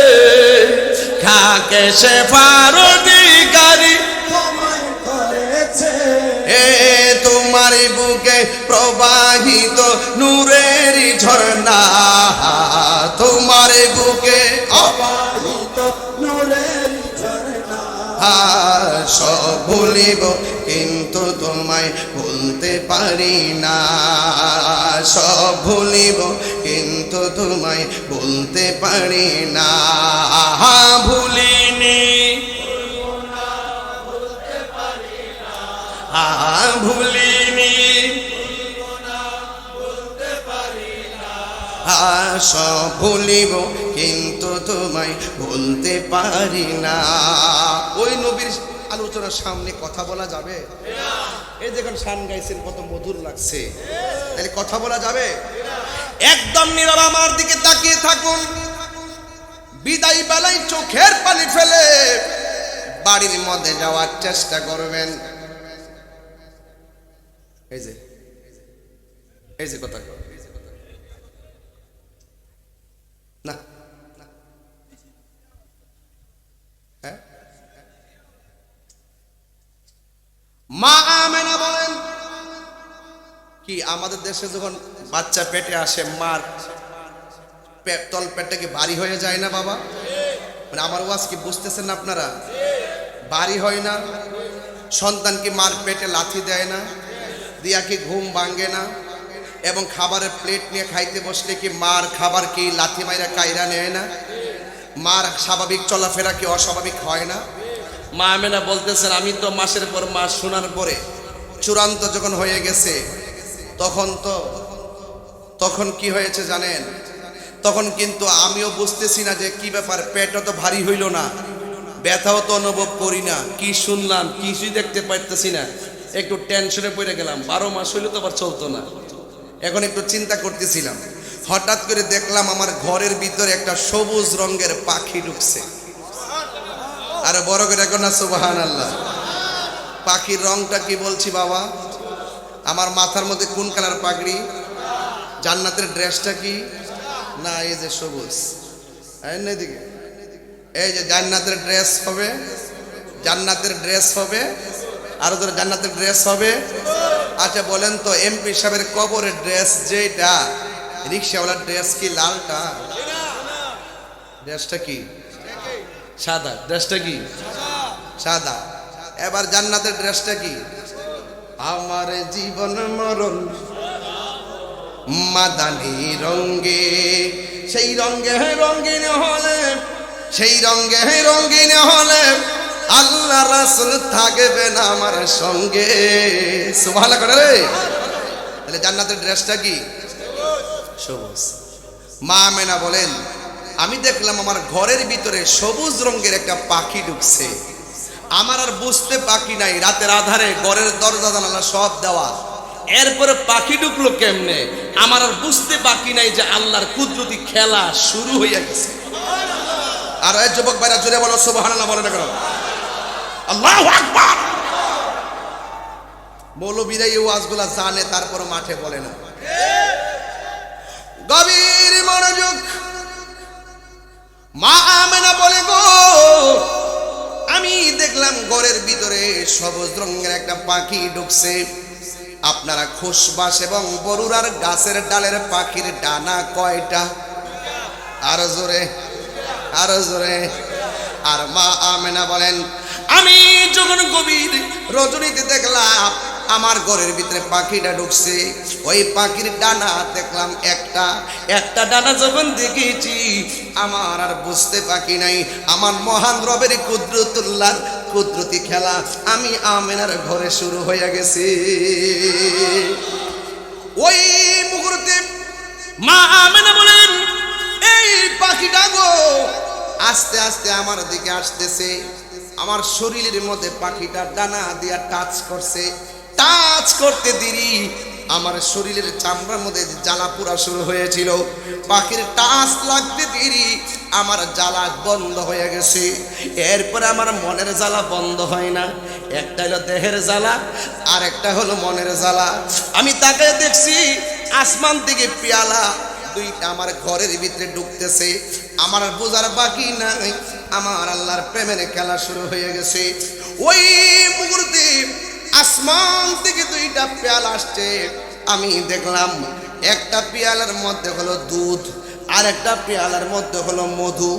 Speaker 1: খা
Speaker 2: কেশে ফারুদিগারি
Speaker 3: তোমায় করেছে
Speaker 1: এ তোমার বুকে প্রবাহিত নূরের ঝর্ণা তোমার বুকে
Speaker 3: বাহিত নূরের ঝরনা
Speaker 1: সব ভুলিব কিন্তু তোমায় ভুলতে পারি না সব ভুলিব কিন্তু তোমায় ভুলতে পারি না ভুলিনি ভুলিনি সব ভুলিব কিন্তু তোমায় ভুলতে পারি না ওই নবীর আলোচনার সামনে কথা বলা যাবে? এই দেখুন শান গাইছেন, কত মধুর লাগছে, তাহলে কথা বলা যাবে? একদম নীরব আমার দিকে তাকিয়ে থাকুন। বিদায় বেলায় চোখের পানি ফেলে বাড়ির মধ্যে যাওয়ার চেষ্টা করবেন। এই যে কথা না, হ্যাঁ, মা আমেনা বলেন কি আমাদের দেশে যখন বাচ্চা পেটে আসে মার তল পেটটা কি ভারী হয়ে যায় না বাবা? মানে আমার ওয়াজ কি বুঝতেছেন না আপনারা? ভারী হয় না? সন্তান কি মার পেটে লাথি দেয় না? দিয়া কি ঘুম ভাঙে না? এবং খাবারের প্লেট নিয়ে খাইতে বসলে কি মার খাবার কি লাথি মাইরা কাইরা নেয় না? মার স্বাভাবিক চলাফেরা কি অস্বাভাবিক হয় না?
Speaker 2: মা আমেনা বলতেছেন, আমি তো মাসের পর মাস
Speaker 1: শোনার পরে চূড়ান্ত যখন হয়ে গেছে তখন কি হয়েছে জানেন? তখন কিন্তু আমিও বুঝতেছি না যে কি ব্যাপার, পেটও তো ভারী হইল না, ব্যথাও তো অনুভব করি না, কি শুনলাম কিছুই দেখতে পাইতেছি না, একটু টেনশনে পড়ে গেলাম। 12 মাস হইলে তো আবার চলতো না। এখন একটু চিন্তা করতেছিলাম, হঠাৎ করে দেখলাম আমার ঘরের ভিতরে একটা সবুজ রঙের পাখি ঢুকছে। আরে বড় করে এখন না সুবহানাল্লাহ। পাখির রংটা কি বলছি বাবা? আমার মাথার মধ্যে কোন কালার পাগড়ি? জান্নাতের ড্রেসটা কি? না, এই যে সবুজ, এদিকে এই যে জান্নাতের ড্রেস হবে, জান্নাতের ড্রেস হবে, আরো ধরে জান্নাতের ড্রেস হবে। আচ্ছা বলেন তো, এমপি সাহেবের কবরের ড্রেস যেটা, রিক্সাওয়ালার ড্রেস কি লালটা? ড্রেসটা কি?
Speaker 2: সাদা। ড্রেসটা কি?
Speaker 1: সাদা। এবার জান্নাতের ড্রেসটা কি? আমার জীবন মরণ মাদানি রঙ্গে, সেই রঙ্গে রঙ্গিন হলে, সেই রঙ্গে রঙ্গিন হলে আল্লাহ রাসূল থাকবেন আমার সঙ্গে। সুবহানাল্লাহ করে রে। তাহলে জান্নাতের ড্রেসটা কি? সবুজ। মা আমেনা বলেন, আমি দেখলাম আমার ঘরের ভিতরে সবুজ রঙের একটা পাখি ঢুকছে। আমার আর বুঝতে বাকি নাই, রাতের আধারে ঘরের দরজা জানালা সব দেওয়া,
Speaker 2: এরপরে পাখি ঢুকলো কেমনে? আমার আর বুঝতে বাকি নাই যে আল্লাহর কুদরতি খেলা শুরু হইয়া গেছে।
Speaker 1: আর এই যুবক ভাইরা জোরে বলো সুবহানাল্লাহ, বলে না কেন? আল্লাহু আকবার। মৌলবীরা এই ওয়াজগুলা জানে, তারপর মাঠে বলে না। গভীর মনোযোগ। মা আমেনা বলে, গো আমি দেখলাম ঘরের ভিতরে সবুজ রঙের একটা পাখি ঢুকছে। আপনারা খোসবাস এবং বরুরার গাছের ডালের পাখির ডানা কয়টা? আরো জোরে, আরো জোরে। আর মা আমেনা বলেন, আমি যখন গভীর রজনীতে দেখলাম আমার ঘরের ভিতরে পাখিটা ঢুকছে, ওই পাখির ডানা দেখলাম একটা। একটা ডানা যখন দেখেছি আমার আর বুঝতে বাকি নাই, আমার মহান রবের কুদরতুল্লাহর কুদরতি খেলা আমি আমেনার ঘরে শুরু হয়ে গেছে। ওই মুহূর্তে
Speaker 2: মা আমেনা বলেন,
Speaker 1: এই পাখিটা গো আস্তে আস্তে আমার দিকে আসতেছে। আমার শরীরের মধ্যে পাখিটা ডানা দিয়া টাচ করছে। টাচ করতে দেরি আমার শরীরের চামড়ার মধ্যে জ্বালা পোড়া শুরু হয়েছিল। পাখির টাচ লাগতে দেরি আমার জ্বালা বন্ধ হয়ে গেছে। এরপরে আমার মনের জ্বালা বন্ধ হয় না। একটা হলো দেহের জ্বালা, আর একটা হলো মনের জ্বালা। আমি তাকে দেখছি আসমান থেকে পেয়ালা দুইটা আমার ঘরের ভিতরে ঢুকতেছে। আমার আর বোঝার বাকি নাই আমার আল্লাহর প্রেমের খেলা শুরু হয়ে গেছে। ওই মুহূর্তে আসমান থেকে দুইটা পেয়ালা আসছে। আমি দেখলাম একটা পেয়ালার মধ্যে হলো দুধ, আর একটা পেয়ালার মধ্যে হলো মধু।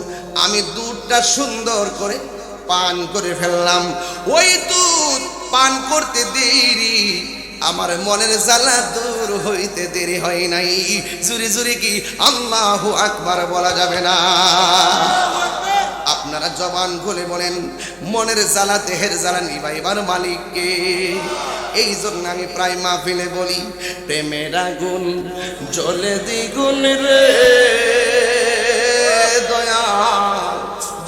Speaker 1: আমি দুধটা সুন্দর করে পান করে ফেললাম। ওই দুধ পান করতে দেরি, আমার মনের জ্বালা দূর হইতে দেরি হয় নাই। জুরি জুরি কি আল্লাহু আকবার বলা যাবে না? আপনারা জবান খুলে বলেন, মনের জ্বালা দেহের জ্বালা নিবাইবার মালিককে। এই জন্য আমি প্রায় মাহফিলে বলি, প্রেমের আগুন জ্বলে দ্বিগুণ রে দয়া,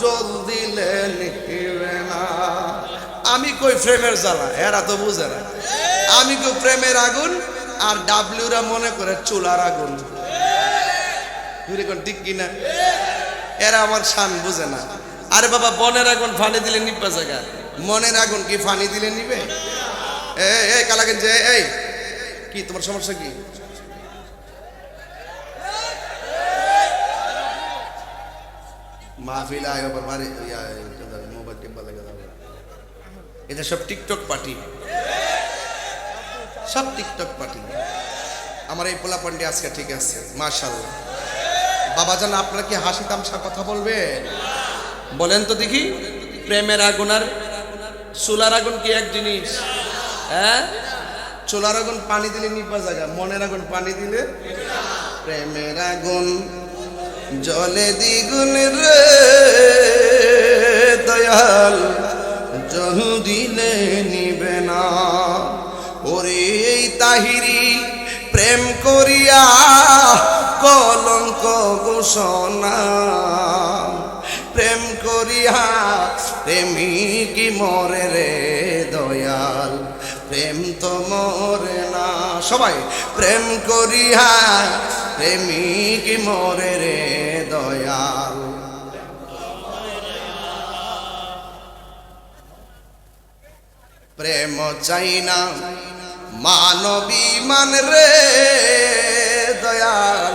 Speaker 1: জল দিলে নিবে না। আমি কই প্রেমের জ্বালা, এরা তো বুঝে না। আমি কই প্রেমের আগুন, আর ডাবলিউরা মনে করে চুলার আগুন। ঠিক কিনা? এরা আমার শান বুঝে না। আরে বাবা, বনের আগুন ফানি দিলে নিবা জায়গা, মনের আগুন কি ফানি দিলে নিবে? এই কালাগেন যে, এই কি তোমার সমস্যা কি? মাহফিল আয় আবার বাড়ি মোবাইল টিপা লাগে। এটা সব টিকটক পার্টি, সব টিকটক পার্টি। আমার এই পোলা পান্ডি আজকে ঠিক আছে, মাশাআল্লাহ। বাবা জান, আপনারা কি হাসি তামসা কথা বলবে? বলেন তো দেখি, প্রেমের আগুন আর চুলার আগুন কি এক জিনিস? হ্যাঁ, চুলার আগুন পানি দিলে নিভা জায়গা, মনের আগুন পানি দিলে। প্রেমের আগুন জলে দ্বিগুণ রে দয়াল, জল দিলে নিবে না। ওরে এই তাহিরি প্রেম করিয়া কলঙ্ক ঘোষণা, প্রেম করিয়া প্রেমিক মরে রে দয়াল, প্রেম তো মরে না। সবাই, প্রেম করিয়া প্রেমিক মরে রে দয়াল। প্রেম চাই না মানবী মান রে দয়াল,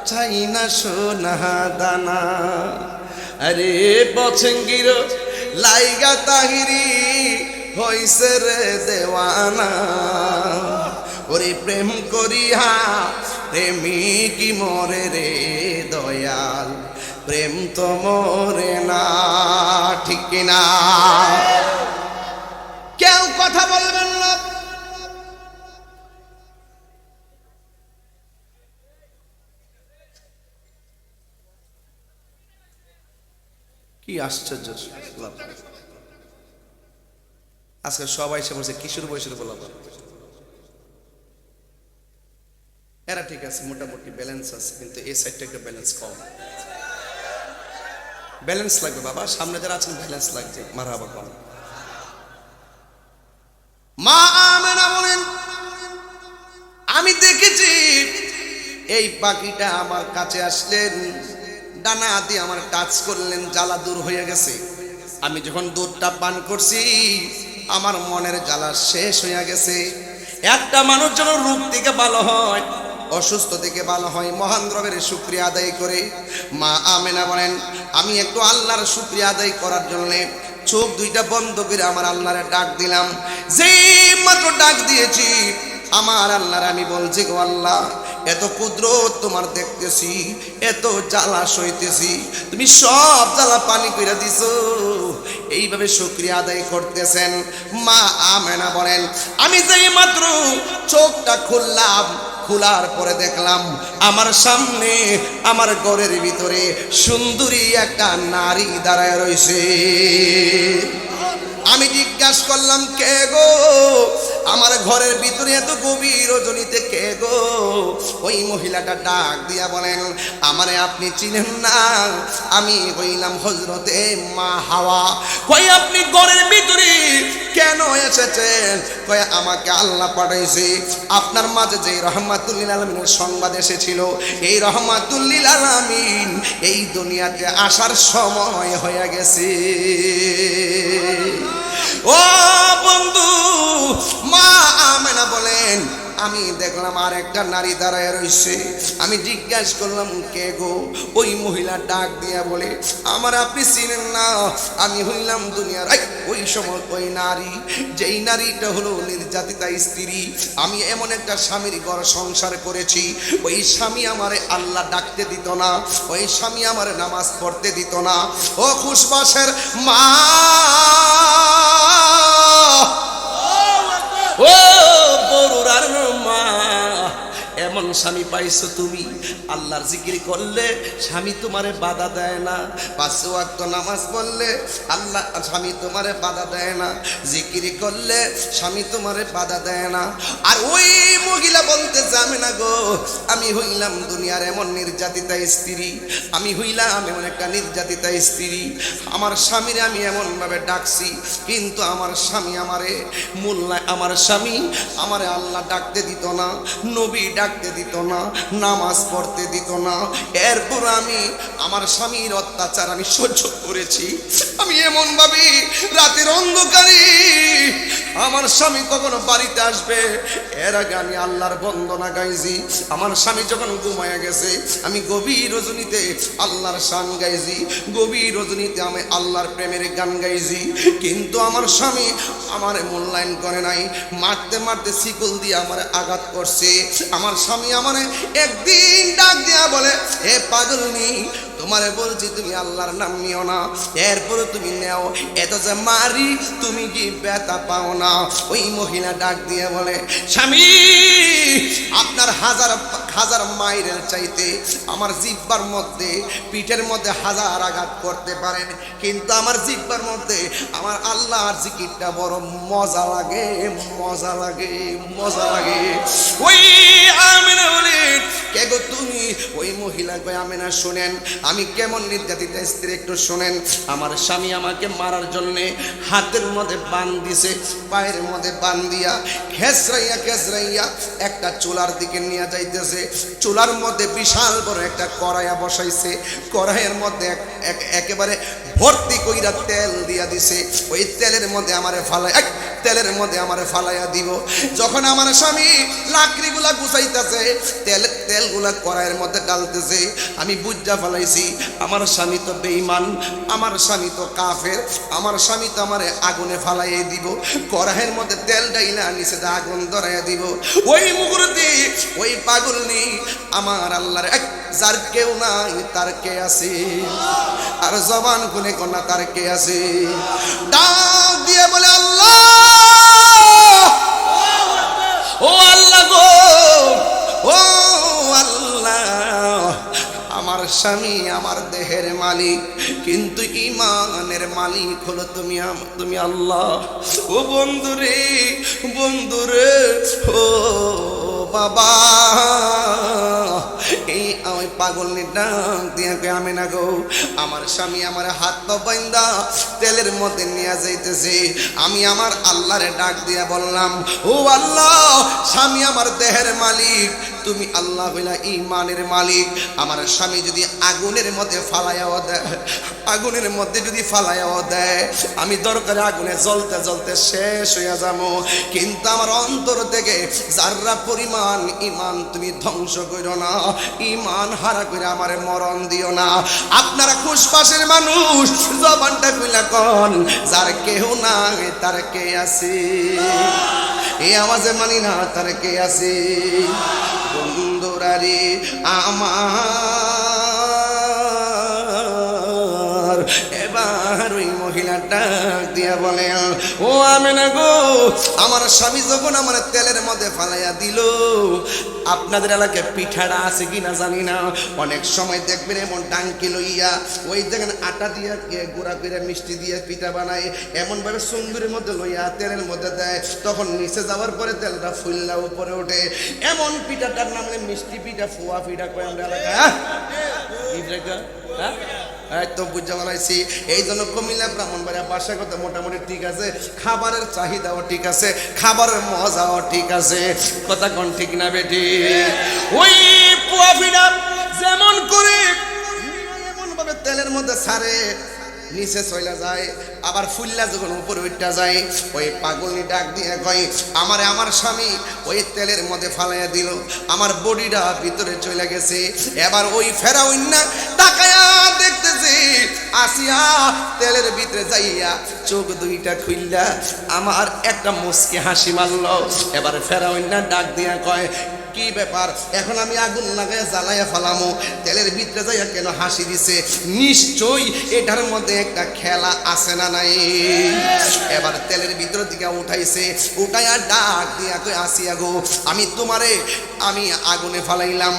Speaker 1: চাই না সোনা দানা। আরে বছঙ্গির লাইগা তাহিরি হইছে রে দেওয়ানা। ওরে প্রেম করিয়া প্রেমিক মরে রে দয়াল, প্রেম তো মরে না। ঠিক কিনা? কেউ কথা বলবেন না। কি আশ্চর্য! আজকে সবাই এসে বলছে কিশোর বয়সের বলাবো। এরা ঠিক আছে, মোটামুটি ব্যালেন্স আছে, কিন্তু এই সাইডটা একটু ব্যালেন্স কম। ব্যালেন্স লাগবে বাবা, সামনে যারা আছেন ব্যালেন্স লাগছে। মারহাবা কম। মা আমেনা বলেন, আমি দেখেছি এই পাখিটা আমার কাছে আসলেন, ডানা দিয়ে আমার টাচ করলেন, জ্বালা দূর হয়ে গেছে। আমি যখন দুধটা পান করছি, আমার মনের জ্বালা শেষ হয়ে গেছে। একটা মানুষ যেন রোগ থেকে ভালো হয়, অসুস্থ থেকে ভালো হয়, মহান রবের শুকরিয়া আদায় করে। মা আমেনা বলেন, আমি একটু আল্লাহর শুকরিয়া আদায় করার জন্য চোখ দুইটা বন্ধ করে আমার আল্লাহরে ডাক দিলাম। যেই মাত্র ডাক দিয়েছি, আমার আল্লাহর আমি বলছি, গো আল্লাহ, এত কুদরত তোমার দেখতেছি, এত জ্বালা সইতেছি, তুমি সব জ্বালা পানি করে দিছো। এইভাবে শুকরিয়া আদায় করতেছেন। মা আমেনা বলেন, আমি যেই মাত্র চোখটা খুললাম, খোলার পরে দেখলাম আমার সামনে, আমার ঘরের ভিতরে সুন্দরী একটা নারী দাঁড়ায় রয়েছে। আমি জিজ্ঞাসা করলাম, কে গো? আমার ঘরের ভিতরে এত গভীর রজনীতে কে গো? ওই মহিলাটা ডাক দিয়া বলেন, আমারে আপনি চিনেন না? আমি হইলাম হযরতে মা হাওয়া। কই আপনি ঘরের ভিতরে কেন এসেছেন? কই আমাকে আল্লাহ পাঠাইছে, আপনার মাঝে যে রহমাতুল লিল আলামিনের সংবাদ এসেছিল, এই রহমাতুল লিল আলামিন এই দুনিয়াতে আসার সময় হয়ে গেছে। ও বন্ধু, মা আমেনা বলেন, আমি দেখলাম আর একটা নারী দাঁড়ায় রইছে। আমি জিজ্ঞাসা করলাম কে গো? ওই মহিলা ডাক দিয়া বলে, আমার আপনি চিনেন না, আমি হইলাম দুনিয়ার ওই সময় ওই নারী, যেই নারীটা হলো নির্যাতিতা স্ত্রী। আমি এমন একটা স্বামীর ঘর সংসার করেছি, ওই স্বামী আমারে আল্লাহ ডাকতে দিত না, ওই স্বামী আমারে নামাজ পড়তে দিত না। ও খুশবাসের মা,
Speaker 2: ও বড়ুরার মা, এমন স্বামী পাইছো তুমি, আল্লাহর জিকির করলে স্বামী তোমারে বাধা দেয় না, 5 ওয়াক্ত নামাজ পড়লে আল্লাহ স্বামী তোমারে বাধা দেয় না, জিকির করলে স্বামী তোমারে বাধা দেয় না। আর ওই মহিলা বলতে যাবে না গো, আমি হইলাম দুনিয়ার এমন নির্যাতিতা স্ত্রী, আমি হইলাম এমন একটা নির্যাতিতা স্ত্রী। আমার স্বামীরে আমি এমনভাবে ডাকছি, কিন্তু আমার স্বামী আমারে আমার স্বামী আমারে আল্লাহ ডাকতে দিত না, নবী ডাকতে দিত না, নামাজ পড়তে দিত না। এরপর আমি আমার স্বামীর অত্যাচার আমি সহ্য করেছি। আমি এমন ভাবে রাতের অন্ধকারে আমার স্বামী কখনো বাড়িতে আসবে, এর আগে আমি আল্লাহর বন্দনা গাইছি। আমার স্বামী যখন ঘুমায়া গেছে, আমি গভীর রজনীতে আল্লাহর শান গাইছি, গভীর রজনীতে আমি আল্লাহর প্রেমের গান গাইছি। কিন্তু আমার স্বামী আমার মূল্যায়ন করে নাই, মারতে মারতে শিকল দিয়ে আমার আঘাত করছে। আমার স্বামী আমারে একদিন ডাক দিয়া বলে, হে পাগলনি, তোমারে বলছি তুমি আল্লাহর নাম নিও না, এরপরে তুমি নেও, এত যে মারি তুমি কি ব্যথা পাও না? ওই মহিলা ডাক দিয়ে বলে, স্বামী আপনার হাজার হাজার মাইলের চাইতে আমার জিহ্বার মধ্যে, পিঠের মধ্যে হাজার আঘাত করতে পারেন, কিন্তু আমার জিহ্বার মধ্যে আমার আল্লাহর জিকিরটা বড় মজা লাগে, মজা লাগে, মজা লাগে। ওই আমিনা বলে, কে গো তুমি? ওই মহিলা কয়, আমিনা শুনেন আমি কেমন নির্যাতিতা স্ত্রী, একটু শোনেন। আমার স্বামী আমাকে মারার জন্যে হাতের মধ্যে বান দিছে, পায়ের মধ্যে বান দিয়া খেসরাইয়া খেসরাইয়া একটা চুলার দিকে নিয়ে যাইতেছে। চুলার মধ্যে বিশাল বড় একটা কড়াইয়া বসাইছে, কড়াইয়ের মধ্যে একেবারে ভর্তি কইরা তেল দিয়া দিছে। ওই তেলের মধ্যে আমারে তেলের মধ্যে আমারে ফালাইয়া দিব। যখন আমার স্বামী লাকড়িগুলা গুছাইতেছে, তেলগুলা কড়াইয়ের মধ্যে ডালতেছে, আমি বুঝা ফেলাইছি আমার স্বামী তো বেঈমান, আমার স্বামী তো কাফের, আমার স্বামী তো আমারে আগুনে ফালাইয়ে দিব, কড়াইয়ের মধ্যে তেল ডাইলা নিচে আগুন ধরাইয়া দিব। ওই মুহূর্তে ওই পাগলনি আমার আল্লাহর যার কেউ নাই তার কে আছে, আর জবান খুলে কন্যা তার কে আছে, ডাক দিয়ে বলে, আল্লাহ, ও আল্লাহ গো, ও আল্লাহ, আমার স্বামী আমার দেহের মালিক, কিন্তু ইমানের মালিক হলো তুমি আল্লাহ। ও বন্ধুরে, বন্ধুরে, ও বাবা, এই আমি পাগল ডাক দিয়া আমি না গো, আমার স্বামী আমার হাত পা বাইন্দা তেলের মধ্যে নিয়ে যাইতেছে। আমি আমার আল্লাহরে ডাক দিয়া বললাম, ও আল্লাহ, স্বামী আমার দেহের মালিক, তুমি আল্লাহ হইলা ইমানের মালিক। আমার স্বামী যদি আগুনের মধ্যে ফালাইয়াও দেয়, আগুনের মধ্যে যদি ফালাইয়াও দেয়, আমি দরকারে আগুনে জ্বলতে জ্বলতে শেষ হইয়া যাবো, কিন্তু আমার অন্তর থেকে যাররা পরিমাণ ইমান তুমি ধ্বংস করো না, ইমান হারা করে আমারে মরণ দিও না। আপনারা খুশপাশের মানুষ, জবানটা খুইলা কন, যার কেহ নাই তার কে আছে? এই আওয়াজে মানি না তার কে আছে? বন্ধুরারে আমার, এবার ওই মহিলা ডাক দিয়া বলে, ও আমেনা গো, আমার স্বামী যখন আমার তেলের মধ্যে ফালাইয়া দিল, আপনাদের এলাকায় পিঠাটা আছে কিনা জানি না, অনেক সময় দেখবেন এমন ডাঙ্কি লইয়া ওই দেখেন আটা দিয়া গুঁড়া করে মিষ্টি দিয়ে পিঠা বানায়, এমন ভাবে সুন্দরের মধ্যে লইয়া তেলের মধ্যে দেয়, তখন নিচে যাওয়ার পরে তেলটা ফুললা উপরে ওঠে। এমন পিঠাটার নাম মিষ্টি পিঠা, ফুয়া পিঠা কয় আমরা এলাকায়। তো বুঝা বলাইছি। এই জন্য কুমিল্লা ব্রাহ্মণবাড়িয়া বাসার কথা মোটামুটি ঠিক আছে, খাবারের চাহিদাও ঠিক আছে, খাবারের মজাও ঠিক আছে, কথা কোন ঠিক না বেটি? ওই পুয়া পিঠা যেমন করে এমন ভাবে তেলের মধ্যে ছাড়ে,
Speaker 1: নিচে চলে যায়, আবার ফুল্লা যখন উপরে উঠা যায়, ওই পাগলনি ডাক দিয়ে কয় আমারে আমার স্বামী ওই তেলের মধ্যে ফালাইয়া দিল, আমার বডিটা ভিতরে চলে গেছে। এবার ওই ফেরাউন না তাকায়া দেখতেছে আসিয়া তেলের ভিতরে যাইয়া চোখ দুইটা খুললা আমার একটা মুচকি হাসি মারল। এবার ফেরাউন না ডাক দিয়া কয় কি ব্যাপার, এখন আমি আগুন লাগাইয়া জ্বালাইয়া ফালামো, তেলের ভিতরে যাইয়া কেন হাসি দিছে? নিশ্চয়ই এটার মধ্যে একটা খেলা আছে না নাই? এবার তেলের ভিতর দিকে উঠাইছে, উঠাইয়া ডাক দিয়া কই আসিয়া গো, আমি তোমারে আমি আগুনে ফালাইলাম,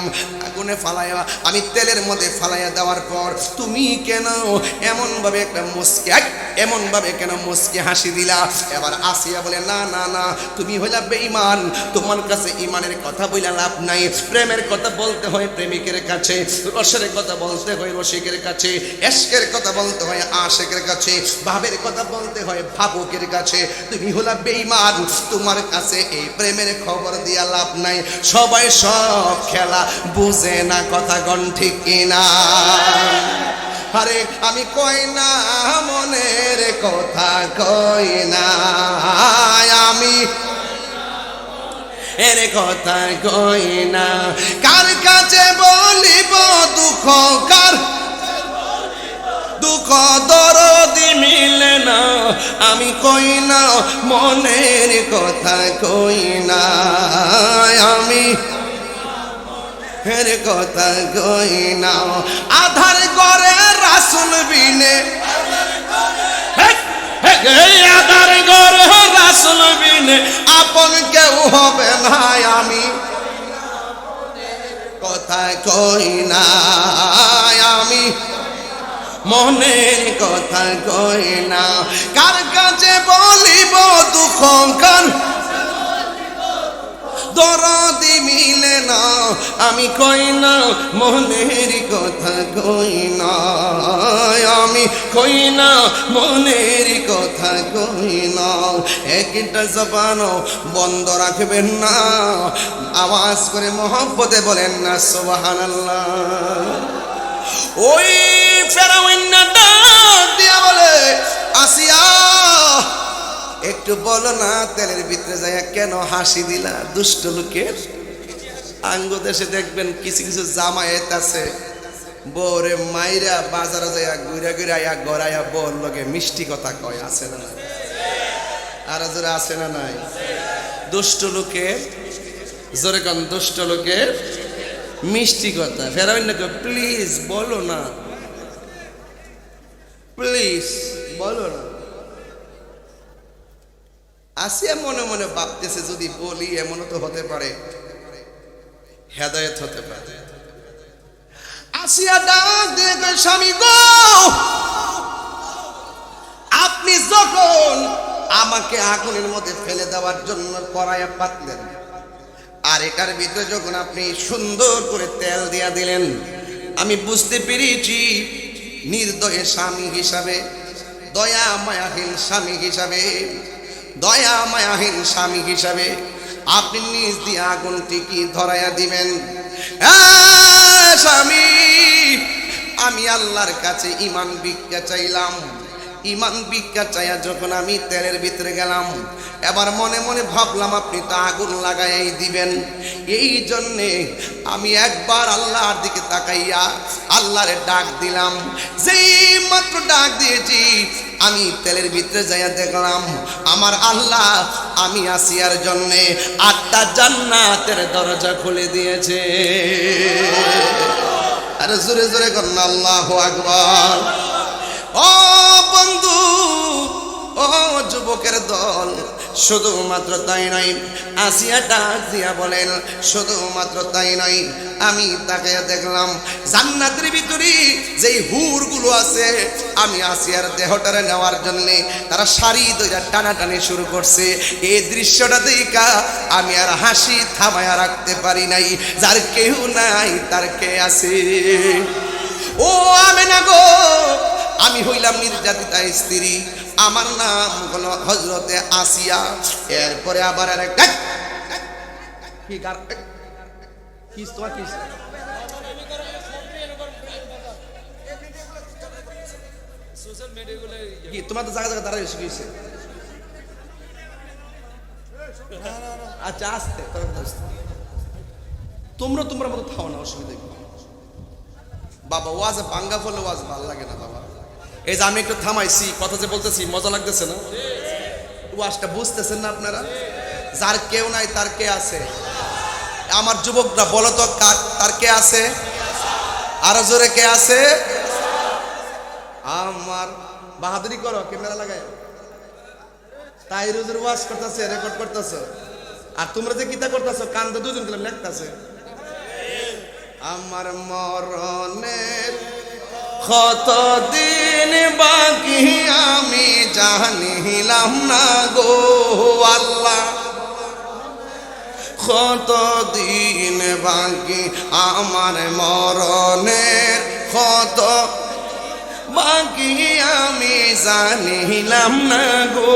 Speaker 1: আগুনে ফালাইয়া আমি তেলের মধ্যে ফালাইয়া দেওয়ার পর তুমি কেন এমন ভাবে একটা মুচকি এমন ভাবে কেন মুচকি হাসি দিলা? এবার আসিয়া বলে না না না, তুমি হইলা বেঈমান, তোমার কাছে ইমানের কথা বইলা লাভ নাই। প্রেমের কথা বলতে হয় প্রেমিকের কাছে, রসের কথা বলতে হয় রসিকের কাছে, এশকের কথা বলতে হয় আশেকের কাছে, ভাবের কথা বলতে হয় ভাবুকের কাছে। তুমি হলা বেঈমান, তোমার কাছে এই প্রেমের খবর দিয়া লাভ নাই। সবাই সব খেলা বুঝে না, কথা গণ ঠিক কিনা? আরে আমি কই না মনের কথা কই না, আমি এর কথা কই না, কার কাছে বলিব দুঃখ, কার দুঃখ দরদি মিলে না, আমি কই না মনের কথা কই না, আমি এর কথা কই না। আধার করে রাসূল বিনে, আধার করে রাসূল বিনে আপন কেউ হবে না, আমি কথা কই না, আমি মনের কথা কই না, কার কাছে বলিব দুঃখ, কার দরদি মিলে না, আমি কই না মনের কথা কই না, আমি কই না মনের কথা কই না। একটা জবান বন্ধ রাখবেন না, আওয়াজ করে মহব্বতে বলেন না সুবহানাল্লাহ। ওই ফেরাউন না ডাক দিয়া বলে আসিয়া একটু বলো না তেলের ভিতরে যাইয়া কেন হাসি দিলা? দুষ্ট লোকের আঙ্গ দেশে দেখবেন কিছু কিছু জামায়াত আছে, বউরে মাইরা বাজারে যাইয়া ঘুরা ঘুরাইয়া গড়াইয়া বউর লগে মিষ্টি কথা কয়, আছে না নাই? আর জোরে আছে না নাই? দুষ্ট লোকের, জোরে কোন দুষ্ট লোকের মিষ্টি কথা। ফেরাউন না প্লিজ বলো না, প্লিজ বলো না। আসিয়া মনে মনে ভাবতেছে যদি বলি এমনও তো হতে পারে হেদায়েত হতে পারে। আসিয়া ডাক দিয়ে কয় স্বামী গো, আপনি যখন আমাকে আগুনের মধ্যে ফেলে দেওয়ার জন্য কড়াইয়া পাতলেন, আর এটার ভিতরে যখন আপনি সুন্দর করে তেল দিয়া দিলেন, আমি বুঝতে পেরেছি নির্দয় স্বামী হিসাবে, দয়া মায়াহীন স্বামী হিসাবে, দয়া মায়াহীন স্বামী হিসাবে আপনি নিজ দিয়ে আগুনটি কি ধরাইয়া দিবেন। স্বামী, আমি আল্লাহর কাছে ঈমান ভিক্ষা চাইলাম, ঈমান ভিক্ষা চাইয়া যখন আমি তেলের ভিতরে গেলাম, এবার মনে মনে ভাবলাম আপনি তো আগুন লাগাই দিবেন, এই জন্যে আমি একবার আল্লাহর দিকে তাকাইয়া আল্লাহরে ডাক দিলাম। যেই মাত্র ডাক দিয়েছি আমি তেলের ভিতরে যাইয়া দেখলাম আমার আল্লাহ আমি আসিয়ার জন্যে 8টা জান্নাতের দরজা খুলে দিয়েছে। আরে জোরে জোরে করুন আল্লাহু আকবার। ও বন্ধু, ও যুবকের দল, শুধুমাত্র তাই নয়, আসিয়া ডাক দিয়া বলেন শুধুমাত্র তাই নয়, আমি তাকে দেখলাম জান্নাতের ভিতরে যেই হুরগুলো আছে, আমি আসিয়ার দেহটারে নেওয়ার জন্যে তারা সারি ধরে টানাটানি শুরু করছে। এই দৃশ্যটা দেখা আমি আর হাসি থামায়া রাখতে পারি নাই। যার কেউ নাই তার কে আছে? ও আমেনা গো, আমি হইলাম নির্যাতিতা স্ত্রী, আমার নাম হলো হযরতে আসিয়া। এরপরে আবার আরেকটা কি তোমার কি
Speaker 2: কি তোমার তো জায়গা জায়গা দাঁড়াই শিখিয়েছে? আচ্ছা আসতে তোমরা তোমরা মতো খাও না, অসুবিধা কি? বাবা ওয়াজ ভাঙ্গা ফলে ওয়াজ ভালো লাগে না বাবা। এই যে আমি একটু থামাইছি, কথা যে বলতেছি মজা লাগতেছে না? ওয়াজটা বুঝতেছেন না আপনারা? যার কেউ নাই তার কে আছে? আমার যুবকরা বলো তো তার কে আছে? আরো জোরে কে আছে? আমার বাহাদুরি করো, ক্যামেরা লাগাই। তাই রোজের ওয়াজ করতেছে, রেকর্ড করতেছো, আর তোমরা যে কিতা করতেছো কান্দে দুজন গেলাম লেখতেছে। আমার মরণের কতদিন বাকি আমি জানিলাম না গো আল্লাহ, কতদিন বাকি আমার মরণের, কত বাকি আমি জানিলাম না গো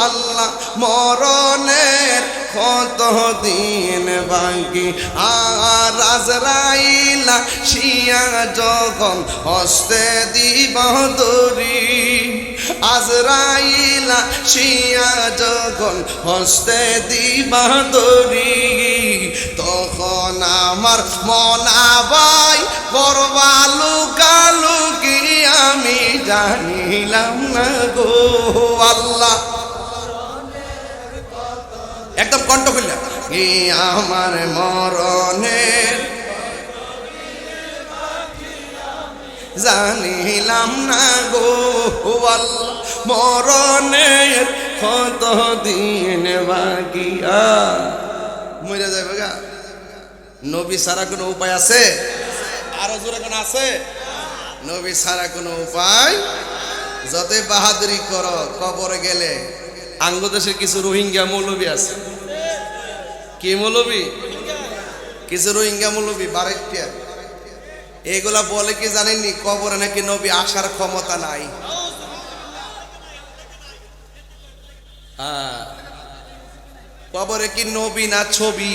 Speaker 2: আল্লাহ, মরণের কতদিন বাকি। আর আজরাইলা শিয়া যখন হস্তে দিব দড়ি, আজরাইলা শিয়া যখন হস্তে দিব দড়ি, তখন আমার মনাবাই করবা লুকালুকি আমি জানিলাম না গো আল্লাহ। একদম কণ্ঠ খুললা, কি আমার মরণের জানিলাম না গো আল্লাহ, মরণের কত দিন বাকি। মরে যাবে গা। নবী ছাড়া কোনো উপায় আছে? আরো জোরে কোন আছে? নবী ছাড়া কোনো উপায়। যতই বাহাদুরি করো, কবরে গেলে আঙ্গদেশের কিছু রোহিঙ্গা মৌলবী আছে। কি মৌলবী? কিছু রোহিঙ্গা মৌলবী বারেটিয়া, এগুলা বলে কি জানেননি? কবরে নাকি নবী আসার ক্ষমতা নাই। কবরে কি নবী না ছবি?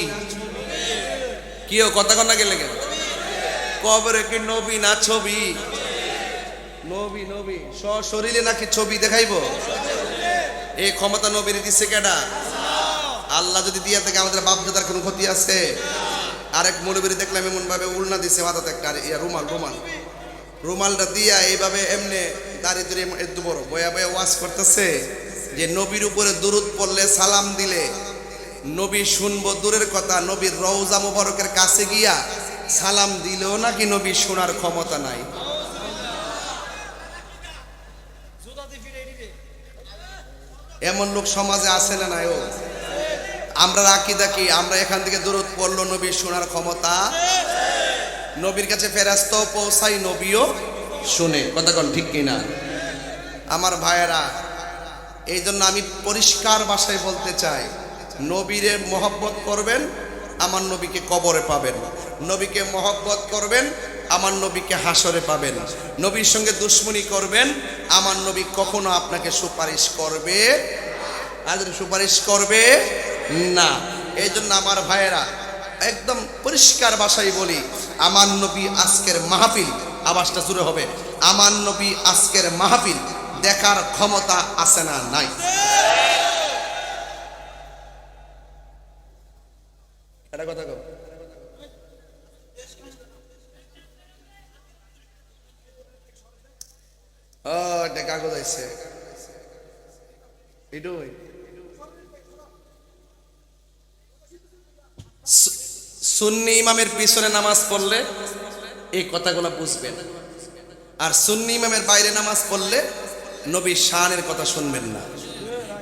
Speaker 2: কিও কথা কন্যা গেলে কেন? কবরে কি নবী না ছবি? নবী নবী শরীরে নাকি ছবি দেখাইবো? এই ক্ষমতা নবীর দিচ্ছে কেডা? আল্লাহ যদি দিয়া থাকে আমাদের বাপ দাদার কোনো ক্ষতি আছে? আরেক মৌলবীর দেখলাম এমন ভাবে উল্না দিছে মাথাতে একটা রুমালটা দিয়া এইভাবে এমনি দাঁড়িয়ে ধরে এত বড় বয়া বয়া ওয়াজ করতেছে যে নবীর উপরে দুরূদ পড়লে সালাম দিলে নবী শুনবো দূরের কথা, নবীর রওজা মুবারকের কাছে গিয়া সালাম দিলেও নাকি নবী শোনার ক্ষমতা নাই। এমন লোক সমাজে আছে না নাই? ও আমরা রাখি দেখি, আমরা এখান থেকে দূরত পড়লো নবীর শোনার ক্ষমতা। নবীর কাছে ফেরেশতাও পৌঁছাই, নবীও শুনে। কথা কোন ঠিক কিনা? আমার ভাইয়েরা, এই জন্য আমি পরিষ্কার ভাষায় বলতে চাই, নবীরে মহব্বত করবেন, আমার নবীকে কবরে পাবেন। নবীকে মহব্বত করবেন, আমার নবীকে হাসরে পাবেন। নবীর সঙ্গে দুশ্মনী করবেন, আমার নবী কখনো আপনাকে সুপারিশ করবে আর সুপারিশ করবে না। এই জন্য আমার ভাইয়েরা একদম পরিষ্কার ভাষায় বলি, আমার নবী আজকের মাহফিল, আওয়াজটা জোরে হবে, আমার নবী আজকের মাহফিল দেখার ক্ষমতা আছে না নাই? এটা কথা কও। এটা কাগজ আছে, এটাই সুন্নি ইমামের পিছনে নামাজ পড়লে এই কথাগুলো বুঝবেন, আর সুন্নি ইমামের বাইরে নামাজ পড়লে নবীর শানের কথা শুনবেন না।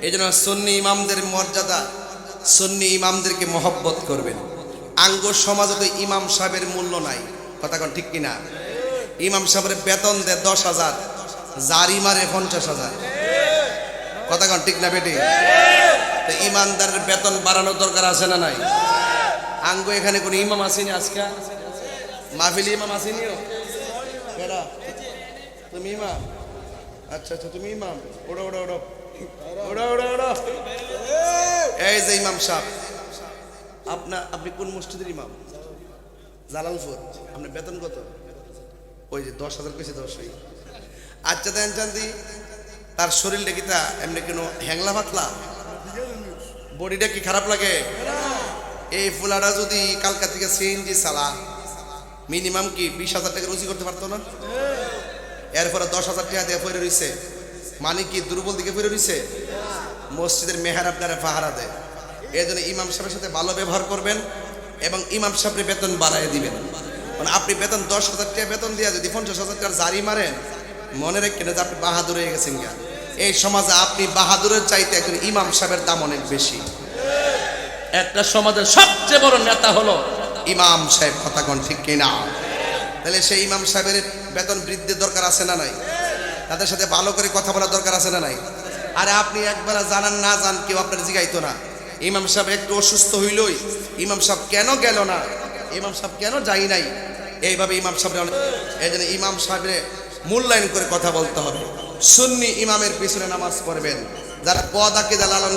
Speaker 2: এই জন্য সুন্নি ইমামদের মর্যাদা, সুন্নি ইমামদেরকে মহব্বত করবেন। আঙ্গ সমাজে তো ইমাম সাহেবের মূল্য নাই। কথা কোন ঠিক কিনা? ইমাম সাহেবের বেতন দেয় 10,000, জারি মারে 50,000। কথা কোন ঠিক না বেটি? তো ইমানদারের বেতন বাড়ানোর দরকার আছে না নাই? আঙ্গ এখানে কোন ইমাম আসেনি আজকে? মাহফিল ইমাম আসেনিও? তুমি ইমাম? আচ্ছা আচ্ছা, তুমি ইমাম। ওড়ো ওড়ো ওড়ো ওড়ো ওড়ো ওড়ো। এই যে ইমাম সাহেব, আপনি কোন মসজিদের ইমাম? জালালপুর। আপনার বেতন কত? ওই যে 10,000 কইছে, 10।
Speaker 1: আচ্ছা দেন চান্দি তার শরীর দেখিতা এমনি কেন হ্যাংলা পাতলা বডিটা কি খারাপ লাগে এই ফুলাটা যদি কালকা থেকে সিএনজি চালা মিনিমাম কি 20,000 টাকা রুজি করতে পারতো না এরপরে 10,000 টাকা দিয়ে পড়ে রইছে মানে কি দুর্বল দিকে পড়ে রইছে মসজিদের মেহরাব দ্বারা পাহারা দেয় এই জন্য ইমাম সাহেবের সাথে ভালো ব্যবহার করবেন এবং ইমাম সাহেবের বেতন বাড়ায় দিবেন মানে আপনি বেতন 10,000 টাকা বেতন দিয়ে যদি 50,000 টাকার জারি মারেন মনে রাখেন যে আপনি বাহাদুর হয়ে গেছেন গা এই সমাজে আপনি বাহাদুরের চাইতে একজন ইমাম সাহেবের দাম অনেক বেশি একটা সমাজের সবচেয়ে বড় নেতা হলো ইমাম সাহেব কথা কোন ঠিক কিনা তাহলে সেই ইমাম সাহেবের বেতন বৃদ্ধির দরকার আছে না নাই তাদের সাথে ভালো করে কথা বলার দরকার আছে না নাই আরে আপনি একবার জানান না জান কেউ আপনার জিগাইতো না ইমাম সাহেব একটু অসুস্থ হইলই ইমাম সাহেব কেন গেল না ইমাম সাহেব কেন যাই নাই এইভাবে ইমাম সাহেব এই জন্য ইমাম সাহেবের মূল্যায়ন করে কথা বলতে হবে সুন্নি ইমামের পিছনে নামাজ পড়বেন যারা বদ আকীদা লালন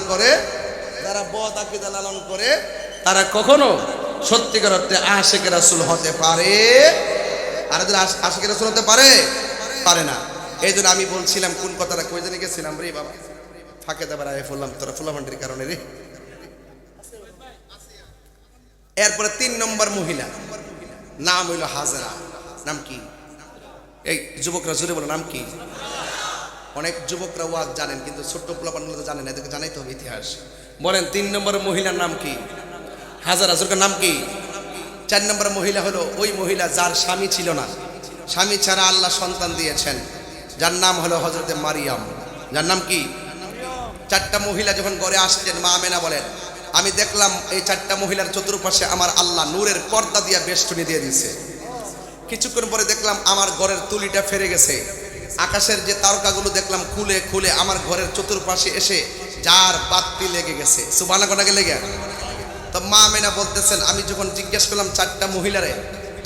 Speaker 1: করে তারা কখনো সত্যিকার অর্থে আশিকে রাসূল হতে পারে আর যারা আশিকে রাসূল হতে পারে না এই জন্য আমি বলছিলাম কোন কথাটা কই জানি গেছিলাম রে বাবা ফাঁকে দেবার আয় বললাম তোরা ফুলামান্ডির কারণে রে এরপরে 3 নম্বর মহিলা নাম হইল হাজরা নাম কি এই যুবকরা জোরে বলো নাম কি অনেক যুবকরা ওয়াজ জানেন কিন্তু ছোট্ট পোলাপানগুলো তো জানেন না এদেরকে জানাইতে হবে ইতিহাস বলেন 3 নম্বর মহিলার নাম কি হাজারা জোরের নাম কি 4 নম্বর মহিলা হলো ওই মহিলা যার স্বামী ছিল না স্বামী ছাড়া আল্লাহ সন্তান দিয়েছেন যার নাম হলো হযরতে মারিয়াম যার নাম কি 4টা মহিলা যখন ঘরে আসছেন মা আমেনা বলেন আমি দেখলাম এই 4টা মহিলার চতুর্পাশে আমার আল্লাহ নূরের পর্দা দিয়ে বেষ্টনী দিয়ে দিয়েছে কিছুক্ষণ পরে দেখলাম আমার ঘরের তুলিটা ফেরে গেছে আকাশের যে তারকাগুলো দেখলাম খুলে খুলে আমার ঘরের চতুর্পাশে এসে যার বাতি লেগে গেছে সুবহানাল্লাহ কোনাকে লেগে তো মা আমেনা বলতেছেন আমি যখন জিজ্ঞেস করলাম 4টা মহিলারে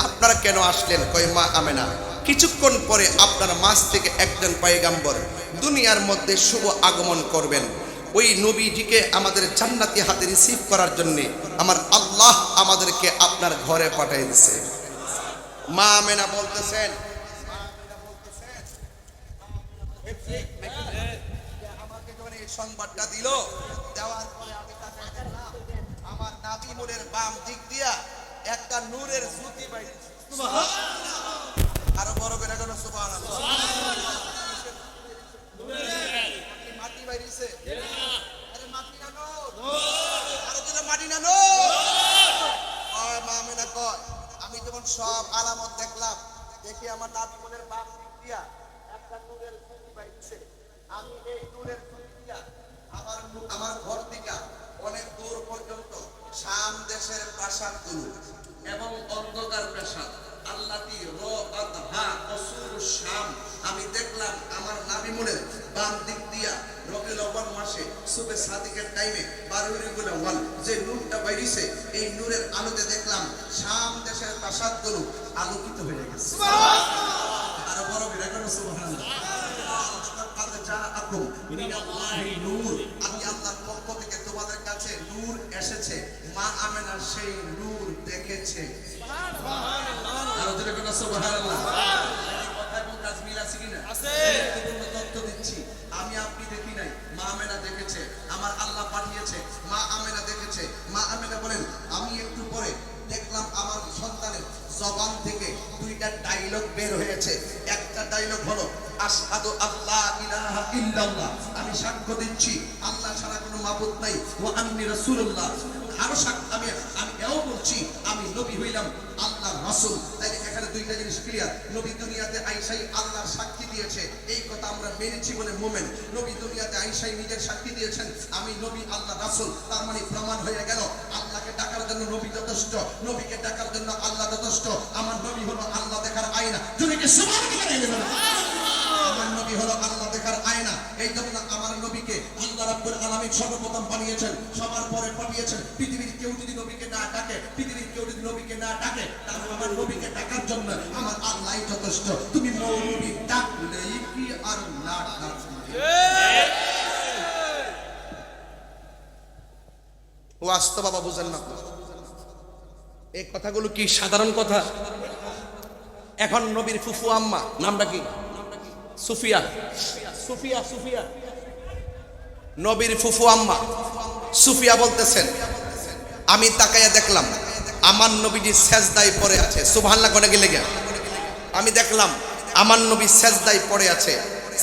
Speaker 1: আপনারা কেন আসলেন কই মা আমেনা কিছুক্ষণ পরে আপনার মাঝ থেকে একজন পয়গম্বর দুনিয়ার মধ্যে শুভ আগমন করবেন ওই নবীজিকে আমাদের জান্নাতি হাতে রিসিভ করার জন্য আমার আল্লাহ আমাদেরকে আপনার ঘরে পাঠিয়ে দিয়েছে মা আমেনা বলতেছেন আমাকে যখন এই সংবাদটা দিল দেওয়ার পরে আমি তাকে দেখলাম আমার নাবি মুরের বাম দিক দিয়া একটা নূরের জ্যোতি বাইরেছে সুবহানাল্লাহ আরো বড় করে কোন সুবহানাল্লাহ মাটি বাইরেছে আরে মাটি না নূর আরো যেটা মাটি না নূর ওই মা আমেনা কয় আমি যখন সব আলামত দেখলাম দেখি আমার নাবি মুরের বাম দিক দিয়া একটা নূরের জ্যোতি বাইরেছে আমি এই নূরের জ্যোতি দিয়া আমার ঘর থেকে অনেক দূর পর্যন্ত শাম দেশের প্রাসাদগুলো এবং অন্ধকার প্রাসাদ আল্লাতি রাআতহা আসুর শাম আমি দেখলাম আমার নাবিমুনের বাম দিক দিয়া রবিউল আউয়াল মাসে সুবে সাদিকের টাইমে 12 ওয়াল যে নূরটা বাইরিছে এই নূরের আলোতে দেখলাম শাম দেশের প্রাসাদগুলো আলোকিত হয়ে গেছে সুবহানাল্লাহ আর বড় বিরাট সুবহানাল্লাহ আমি আল্লাহর পক্ষ থেকে তোমাদের কাছে নূর এসেছে মা আমেনা সেই নূর দেখেছে আমি আপনি দেখি নাই মা আমেনা দেখেছে আমার আল্লাহ পাঠিয়েছে মা আমেনা দেখেছে মা আমেনা বলেন আমি একটু পরে দেখলাম আমার সন্তানের জবান থেকে 2টা ডায়লগ বের হয়েছে একটা ডায়লগ হলো আশহাদু আল্লা ইলাহা ইল্লাল্লাহ আমি সাক্ষ্য দিচ্ছি আল্লাহ ছাড়া কোনো মাবুদ নাই ওয়া আন্নী রাসূলুল্লাহ আরো আমি এও বলছি আমি নবী হইলাম আল্লাহর রাসূল তাই এখানে 2টা জিনিস ক্লিয়ার নবী দুনিয়াতে আইসাই আল্লাহর সাক্ষী দিয়েছে এই কথা আমরা মেনেছি বলে মুমিন নবী দুনিয়াতে আইসাই নিজের সাক্ষী দিয়েছেন আমি নবী আল্লাহর রাসূল তার মানে প্রমাণ হয়ে গেল আল্লাহকে ডাকার জন্য নবী যথেষ্ট নবীকে ডাকার জন্য আল্লাহ যথেষ্ট আমার নবী হলো আল্লাহ দেখার আয়না যদি কি সুবহানাল্লাহ আমার নবী হলো আল্লাহ দেখার আয়না এই জন্য আমার নবীকে আল্লাহ রাব্বুল আলামিন সর্বপ্রথম বানিয়েছেন সবার পরে পাঠিয়েছেন পৃথিবীর কেউ যদি নবীকে না ডাকে পৃথিবীর কেউ যদি নবীকে না ডাকে তাহলে আমার নবীকে ডাকার জন্য আমার আল্লাহই যথেষ্ট তুমি মৌলবী ডাকলেই কি আর না ডাকলে বাস্তব বাবা বুঝেন না এই কথাগুলো কি সাধারণ কথা এখন নবীর ফুফু আম্মা নামটা কি
Speaker 2: সুফিয়া সুফিয়া সুফিয়া
Speaker 1: নবীর ফুফু আম্মা সুফিয়া বলতেছেন, আমি তাকাইয়া দেখলাম আমার নবীজি সেজদায় পড়ে আছে। সুবহানাল্লাহ কোনে গেলে গিয়া আমি দেখলাম আমার নবী সেজদায় পড়ে আছে।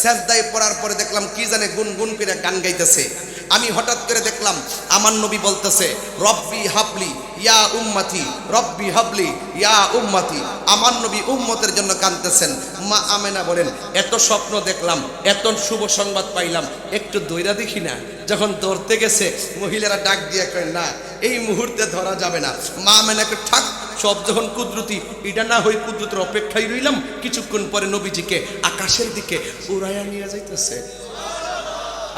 Speaker 1: সেজদায় পড়ার পরে দেখলাম কি জানে গুনগুন করে গান গাইতেছে। আমি হঠাৎ করে দেখলাম আমার নবী বলতেছে, রব্বি হাবলি ইয়া উম্মতি, রব্বি হাবলি ইয়া উম্মতি। আমার নবী উম্মতের জন্য কাঁদতেছেন। মা আমেনা বলেন, এত স্বপ্ন দেখলাম, এত শুভ সংবাদ পাইলাম, একটু দৌড়া দেখি না। যখন দৌড়তে গেছে মহিলারা ডাক দিয়ে কয়, না এই মুহূর্তে ধরা যাবে না। মা আমেনাকে ঠাক সব যখন কুদরতি, এটা না হই কুদরতের অপেক্ষায় রইলাম। কিছুক্ষণ পরে নবীজিকে আকাশের দিকে উড়াইয়া নিয়ে যাইতেছে।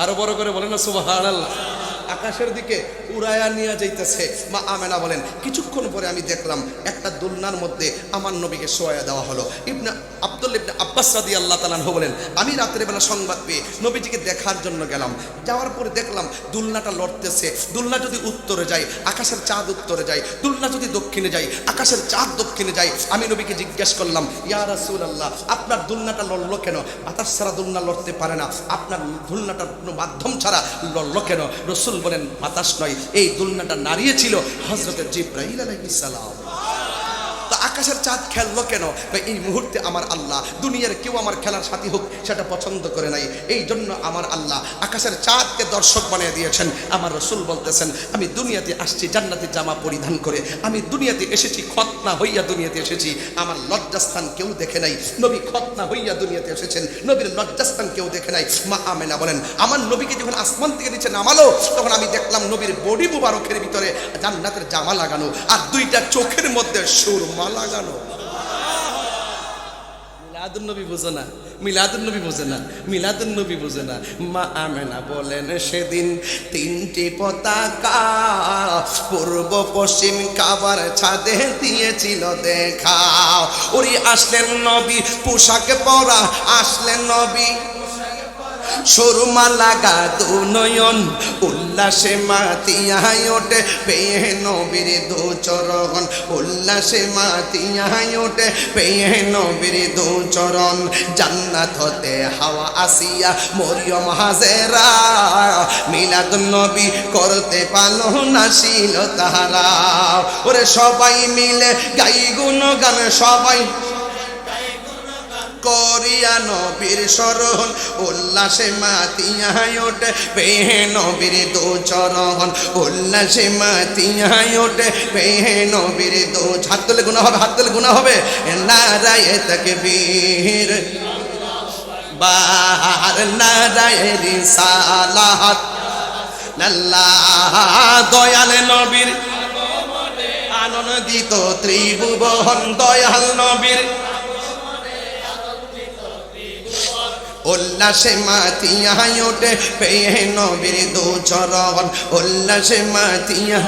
Speaker 1: আরো বড় করে বলেন না সুবহানাল্লাহ। আকাশের দিকে উড়াইয়া নিয়ে যাইতেছে। মা আমেনা বলেন, কিছুক্ষণ পরে আমি দেখলাম একটা দোলনার মধ্যে আমার নবীকে শোয়া দেওয়া হলো। ইবনে আব্দুল্লাহ ইবনে আব্বাস রাদিয়াল্লাহু তাআলা আনহু বলেন, আমি রাতের বেলা সংবাদ পেয়ে নবীজিকে দেখার জন্য গেলাম। যাওয়ার পরে দেখলাম দুলনাটা লড়তেছে। দুলনা যদি উত্তরে যায় আকাশের চাঁদ উত্তরে যায়, দুলনা যদি দক্ষিণে যায় আকাশের চাঁদ দক্ষিণে যায়। আমি নবীকে জিজ্ঞেস করলাম, ইয়া রাসূলুল্লাহ, আপনার দুলনাটা লড়লো কেন? বাতাস ছাড়া দুলনা লড়তে পারে না, আপনার দুলনাটার কোনো মাধ্যম ছাড়া লড়লো কেন? রাসূল বলেন, বাতাস নয়, এই দুলনাটা নাড়িয়েছিল হযরত জিবরাইল আলাইহিস সালাম। তো আকাশের চাঁদ খেললো কেন? এই মুহূর্তে আমার আল্লাহ, দুনিয়ার কেউ আমার খেলার সাথী হোক সেটা পছন্দ করে নাই, এই জন্য আমার আল্লাহ আকাশের চাঁদকে দর্শক বানিয়ে দিয়েছেন। আমার রাসূল বলতেছেন, আমি দুনিয়াতে আসছি জান্নাতি জামা পরিধান করে, আমি দুনিয়াতে এসেছি খতনা হইয়া দুনিয়াতে এসেছি। আমার লজ্জাস্থান কেউ দেখে নাই। নবী খতনা হইয়া দুনিয়াতে এসেছেন, নবীর লজ্জাস্থান কেউ দেখে নাই। মা আমেনা বলেন, আমার নবীকে যখন আসমান থেকে নিচে নামালো তখন আমি দেখলাম নবীর বডি মুবারকের ভিতরে জান্নাতের জামা লাগানো আর দুইটা চোখের মধ্যে সুরমা লাগানো। মিলাদুন নবী বুঝো না, মিলাদুন নবী বুঝে না, মিলাদুন নবী বুঝে না। মা আমেনা বলেন, সেদিন তিনটি পতাকা পূর্ব পশ্চিম কাবার ছাদে দিয়েছিল দেখা। ওরে আসলেন নবী পোশাকে পরা, আসলেন নবী সুরমা লাগা দু নয়ন, উল্লাসে মাতিয়ায় ওঠে পেয়ে নবীর দু চরণ, উল্লাসে মাতিয়ায় ওঠে পেয়ে নবীর দু চরণ। জান্নাত হতে হাওয়া আসিয়া মরিয়ম হাজেরা, মিলাদ নবী করতে পারলো না ছিল তাহারা। ওরে সবাই মিলে গাই গুণগান, সবাই করিয়া নবীর স্মরণ, উল্লাসে মাতিয়ায় ওঠে পেয়ে নবীর দু চরণ, উল্লাসে মাতিয়ায় ওঠে পেয়ে নবীর দু। হাত তুলে গুনাহ হবে, হাত তুলে গুনাহ হবে। নারায়ে তাকবীর, বার নারায়ে রিসালাত, আল্লাহ দয়াল নবীর আনন্দিত ত্রিভুবন, দয়াল নবীর উল্লাসে মাতিয়ায় ওঠে পেয়ে নবীর দু চরণ, উল্লাসে মাতিয়া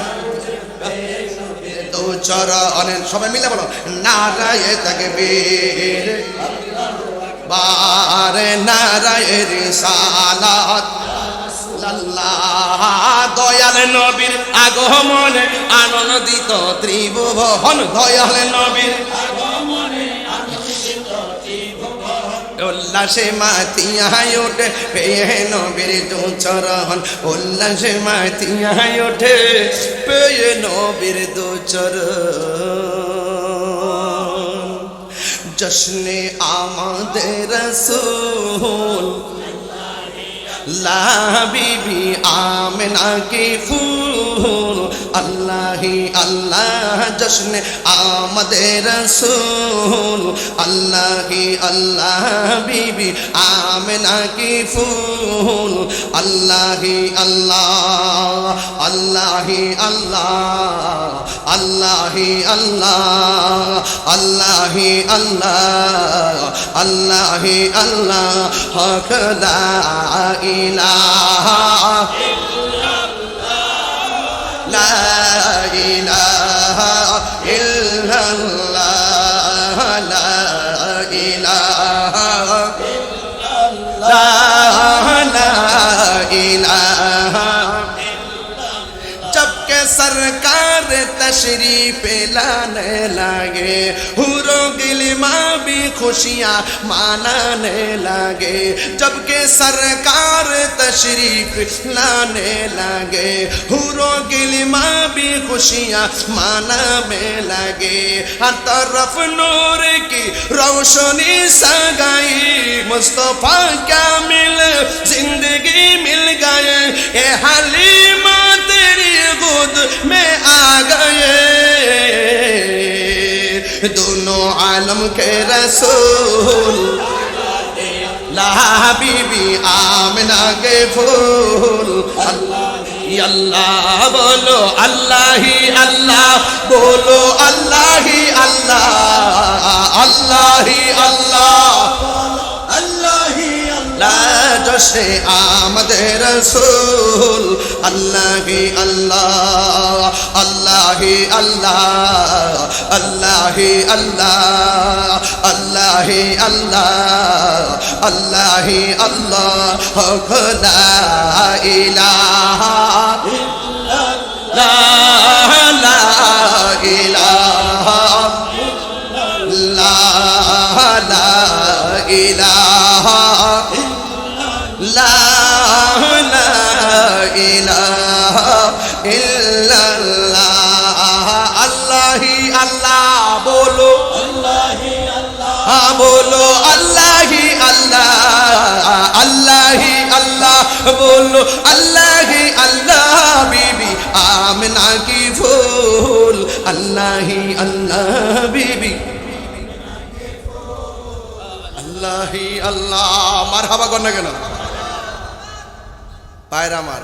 Speaker 1: দু চরণ। সবাই মিলে বলো, নারায়ে তাকবীর, বার নারায়ে রিসালাত, আল্লাহ দয়াল নবীর আগমনে আনন্দিত ত্রিভুবন, দয়াল নবীর উল্লাসে মাতিয়ায় ওঠে পেয়ে নবীর দু চরণ, উল্লাসে মাতিয়ায় ওঠে পেয়ে নবীর দু চরণ। জশ্নে আমাদের রাসূল লা বিবি আমেনা के फूल, अल्लाह ही अल्लाह जश्न आमद रसूल, अल्लाह ही अल्लाह बीबी आमिना की फूल, अल्लाह ही अल्लाह, अल्लाह ही अल्लाह, अल्लाह ही अल्लाह, अल्लाह ही अल्लाह, अल्लाह ही अल्लाह, हक ला इलाहा ला इलाहा इल्लल्लाह, ला इलाहा ला इलाहा। जबकि सरकार तशरीफ लाने लगे, हुरो गिलिमा भी
Speaker 2: खुशियाँ मनाने लगे जबकि सरकार तशरीफ लाने लगे हुरों गिलिमा भी खुशियाँ मनाने लगे हर तरफ नूर की रोशनी सगाई मुस्तफा क्या मिल जिंदगी मिल गए ए हलीमा तेरी गोद में आ गए दोनों आलम के रसूल ला बीबी आमिना के फूल अल्लाह बोलो अल्लाह ही अल्लाह बोलो अल्लाह ही अल्लाह अल्लाह ही अल्लाह
Speaker 3: अल्लाह ही
Speaker 2: ला जशे आमद रसूल अल्लाह ही अल्लाह अल्लाह ही अल्लाह अल्लाह ही अल्लाह अल्लाह ही अल्लाह अल्लाह ही अल्लाह ला इलाहा ला ला इलाहा ला ला इलाहा ला ला इलाहा इल्लल्लाह अल्लाह ही अल्लाह बोलो
Speaker 3: अल्लाह ही अल्लाह
Speaker 2: हाँ बोलो अल्लाह ही अल्लाह अल्लाह ही अल्लाह बोलो अल्लाह ही अल्लाह बीबी आमिना की फूल अल्लाह ही अल्लाह बीबी अल्लाह ही अल्लाह মারহাবা কর না কেন পায়রা আমার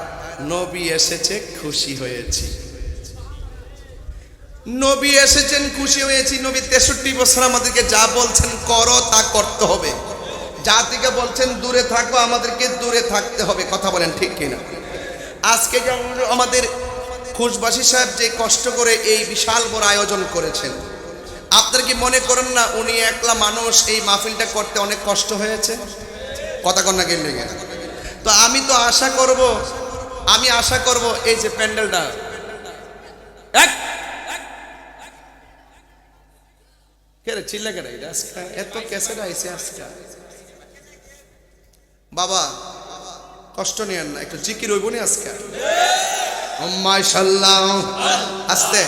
Speaker 2: নবী এসেছে খুশি হয়েছি নবী এসেছেন খুশি হয়েছি নবী 63 বছর আমাদেরকে যা বলছেন করো তা করতে হবে যা থেকে বলছেন দূরে থাকো আমাদেরকে দূরে থাকতে হবে কথা বলেন ঠিক কিনা আজকে যে আমাদের খুশবাসী সাহেব যে কষ্ট করে এই বিশাল বড় আয়োজন করেছেন আপনারা কি মনে করেন না উনি একলা মানুষ এই মাহফিলটা করতে অনেক কষ্ট হয়েছে কথা কর না কেন লেগে তো আমি আশা করব এই যে প্যান্ডেলটা এক কেরে চিল্লা কেন এটা আজকে এত ক্যাসেট আইছে আজকে বাবা কষ্ট নিয়েন না একটু জিকির হইব না আজকে মাশাআল্লাহ আস্তে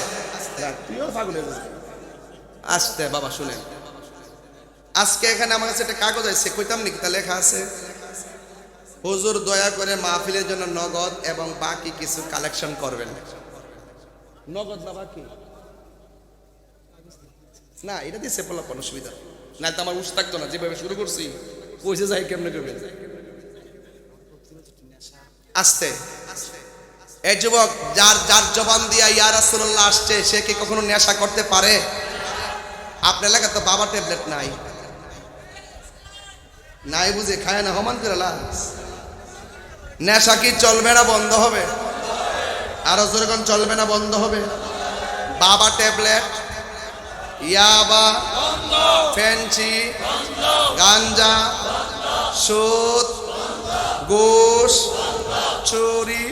Speaker 2: তুইও পাগল হয়ে যাস আস্তে বাবা শুনেন আজকে এখানে আমার কাছে একটা কাগজ আছে কইতাম নাকি তা লেখা আছে হুজুর দয়া করে মাহফিলের জন্য নগদ এবং বাকি কিছু কালেকশন করবেন নগদ না বাকি না এটা দিয়ে সেপলা কোনো অসুবিধা না তো আমার উস থাকতো না যেভাবে শুরু করছি কইছে যাই কেমনে করবেন আস্তে এই যুবক যার যার জবান দিয়া ইয়া রাসূলুল্লাহ আসছে সে কি কখনো নেশা করতে পারে আপনার এলাকা তো বাবা ট্যাবলেট নাই নাই বুঝে খায় না হমান করে লাস নেশা কি চলবে না বন্ধ হবে আরো যেরকম চলবে না বন্ধ হবে বাবা ট্যাবলেট ইয়াবা ফেন্সি গাঞ্জা সুদ ঘুষ চুরি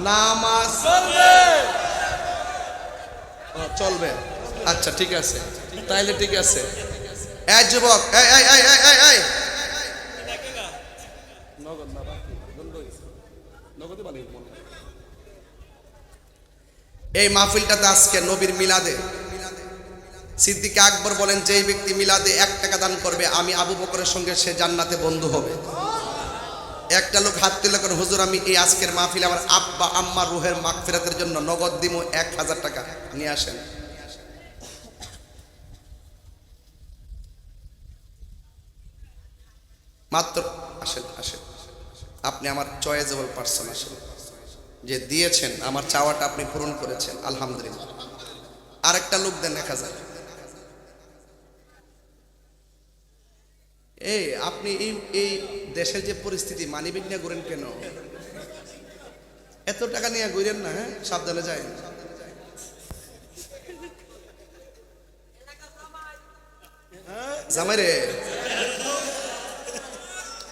Speaker 2: নামাজ চলবে আচ্ছা ঠিক আছে তাইলে ঠিক আছে এই যুবক এই এই এই এই এই এই নগদ না বাকি নগদে বানাই এই মাহফিলটাতে আজকে নবীর মিলাদে সিদ্দিক আকবর বলেন যেই ব্যক্তি মিলাদে 1 টাকা দান করবে আমি আবু বকরের সঙ্গে সে জান্নাতে বন্ধু হবে একটা লোক হাত তুলে করে হুজুর আমি এই আজকের মাহফিলে আমার আব্বা আম্মার রুহের মাগফিরাতের জন্য নগদ দিমু 1000 টাকা নিয়ে আসেন মাত্র আসেন আসেন আপনি আমার চয়েজেবল পারসন আসেন যে দিয়েছেন আমার চাওয়াটা আপনি পূরণ করেছেন আলহামদুলিল্লাহ আরেকটা লোক দেন 1000 এই আপনি এই দেশের যে পরিস্থিতি মানিব্যাগ নিয়ে ঘুরেন কেন এত টাকা নিয়ে ঘুরেন না হ্যাঁ সাবধানে যায় জামাই রে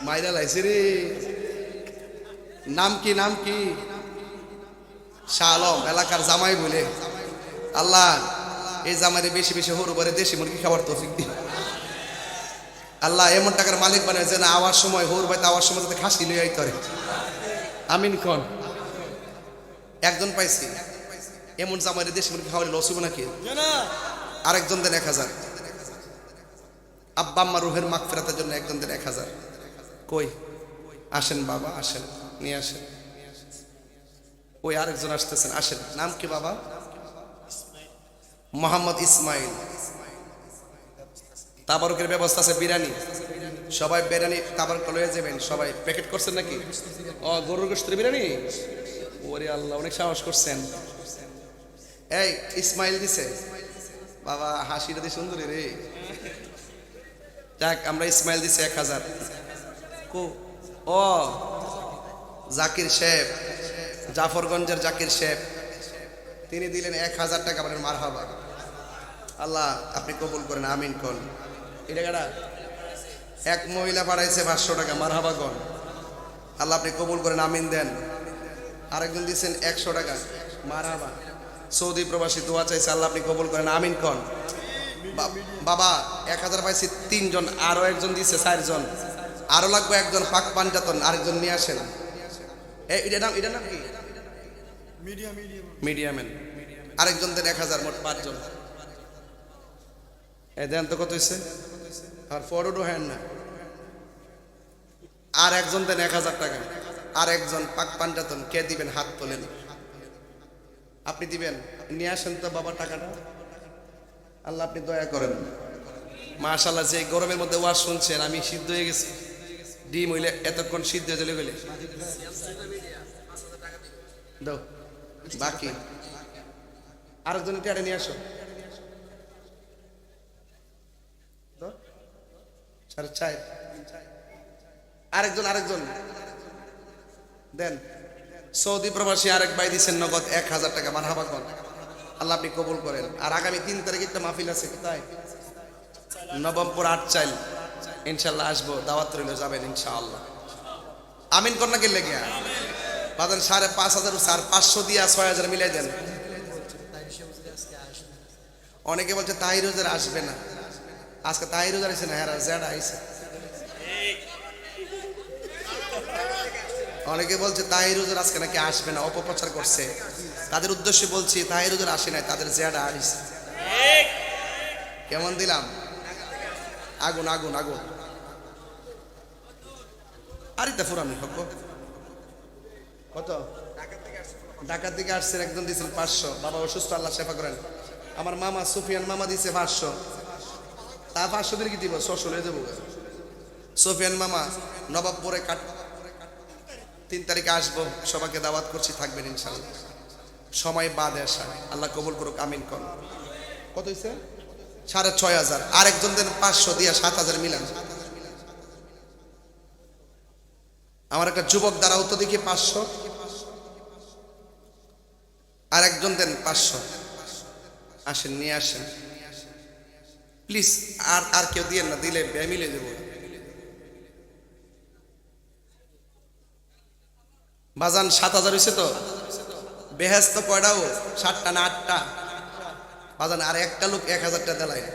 Speaker 2: মাইরা লাইছে রে নাম কি শাহ আলম এলাকার জামাই বলে আল্লাহ এই জামাইরে বেশি বেশি হরু করে দেশি মুরগি খাবার তৌফিক দি
Speaker 1: আল্লাহ এমন টাকার মালিক বানায় যে না আওয়ার সময় হোর বাইতে আওয়ার সময় যাতে খাসি লই আইতে পারে আমিন কোন একজন পাইছি এমন জামাই দেশে মুরগি খাওয়ালে লস হইব নাকি আরেকজন দেন 1000 আব্বা আম্মা রুহের মাগফিরাতের জন্য একজন দেন 1000 কই আসেন বাবা আসেন নিয়ে আসেন ওই আরেকজন আসতেছেন আসেন নাম কি বাবা মোহাম্মদ ইসমাইল তাবারকের ব্যবস্থা আছে বিরিয়ানি সবাই বিরিয়ানি তাবারক লয়ে যাবেন সবাই প্যাকেট করছেন নাকি ও গরুর গোশতের বিরিয়ানি ওরে আল্লাহ অনেক সাহস করছেন এই ইসমাইল দিছে বাবা হাসিটা দিয়ে সুন্দরী রে যাক আমরা ইসমাইল দিছে 1000 কো ও জাকির সাহেব জাফরগঞ্জের জাকির সাহেব তিনি দিলেন 1000 টাকা বলেন মারহাবা আল্লাহ আপনি কবুল করেন আমিন কোন এটা কাটা এক মহিলা পাঠাইছে 500 টাকা মারহাবা কোন আল্লাহ আপনি কবুল করেন আমিন দেন আরেকজন দিয়েছেন 100 টাকা মারহাবা সৌদি প্রবাসী দোয়া চাইছে আল্লাহ আপনি কবুল করেন আমিন কোন বাবা 1000 পাইছি 3 জন আরো একজন দিয়েছে 4 জন আরো লাগবে একজন পাক পাঞ্জাতন আরেকজন নিয়ে আসেন এটা নাম কি মিডিয়াম্যান আরেকজন দেন 1000 মোট 5 জন এই দেন তো কত হইছে আর ফরওয়ার্ডও হ্যান না আর একজন দেন 1000 টাকা আর একজন পাক পাঞ্জাতন কে দিবেন হাত তোলেন আপনি দিবেন নিয়ে আসেন তো বাবা টাকাটা আল্লাহ আপনি দয়া করেন মাশাআল্লাহ যে গরমের মধ্যে ওয়াজ শুনছেন আমি সিদ্ধ হয়ে গেছি ডিম হইলে এতক্ষণ সিদ্ধ হয়ে চলে গেলে দাও বাকি আরেকজন টেয়ারে নিয়ে আসো আরেকজন দেন সৌদি প্রবাসী আরেক ভাই দিচ্ছেন নগদ 1000 টাকা মারহাবা কোন আল্লাহ আপনি কবুল করেন আর আগামী 3 তারিখে একটা মাহফিল আছে কোথায় নবমপুর 8 চাইল ইনশাআল্লাহ আসবো দাওয়াত রইল যাবেন ইনশাআল্লাহ আমিন কোন না গেলে গিয়া বাজান 5,500 আর 500 দিয়া 6,000 মিলাই দেন অনেকে বলছে তাহির হুজুর আসবে না আজকে তাহির হুজুর আসে না হ্যাঁ জেড আইছে অনেকে বলছে তাহির হুজুর আজকে নাকি আসবে না অপপ্রচার করছে তাদের উদ্দেশ্যে বলছি তাহির হুজুর আসে নাই তাদের জেড আইছে কেমন দিলাম আগুন আগুন আগুন আরিতা ফুরামি হক কত ঢাকা থেকে আসছেন একজন দিয়েছেন 500 বাবা অসুস্থ আল্লাহ শেফা করেন আমার মামা সুফিয়ান মামা দিয়েছে 500 তা 500 দিন কি দিব 600 লয়ে দেবো সুফিয়ান মামা নবাবপুরে 3 তারিখে আসবো সবাইকে দাওয়াত করছি থাকবেন ইনশাআল্লাহ সময় বাদে আসা আল্লাহ কবুল করুক আমিন কোন কত হইছে 6,500 আরেকজন দেন 500 দিয়া 7,000 মিলান আমার একটা যুবক দ্বারা তো দেখি 500 আর একজন দেন 500 আসেন নিয়ে আসেন প্লিজ আর কেউ দিয়েন না দিলে মিলে দেবো বাজান 7,000 হয়েছে তো বেহেস্ত কয়টাও 7টা না 8টা বাজান আর একটা লোক 1,000 টাকা দেয়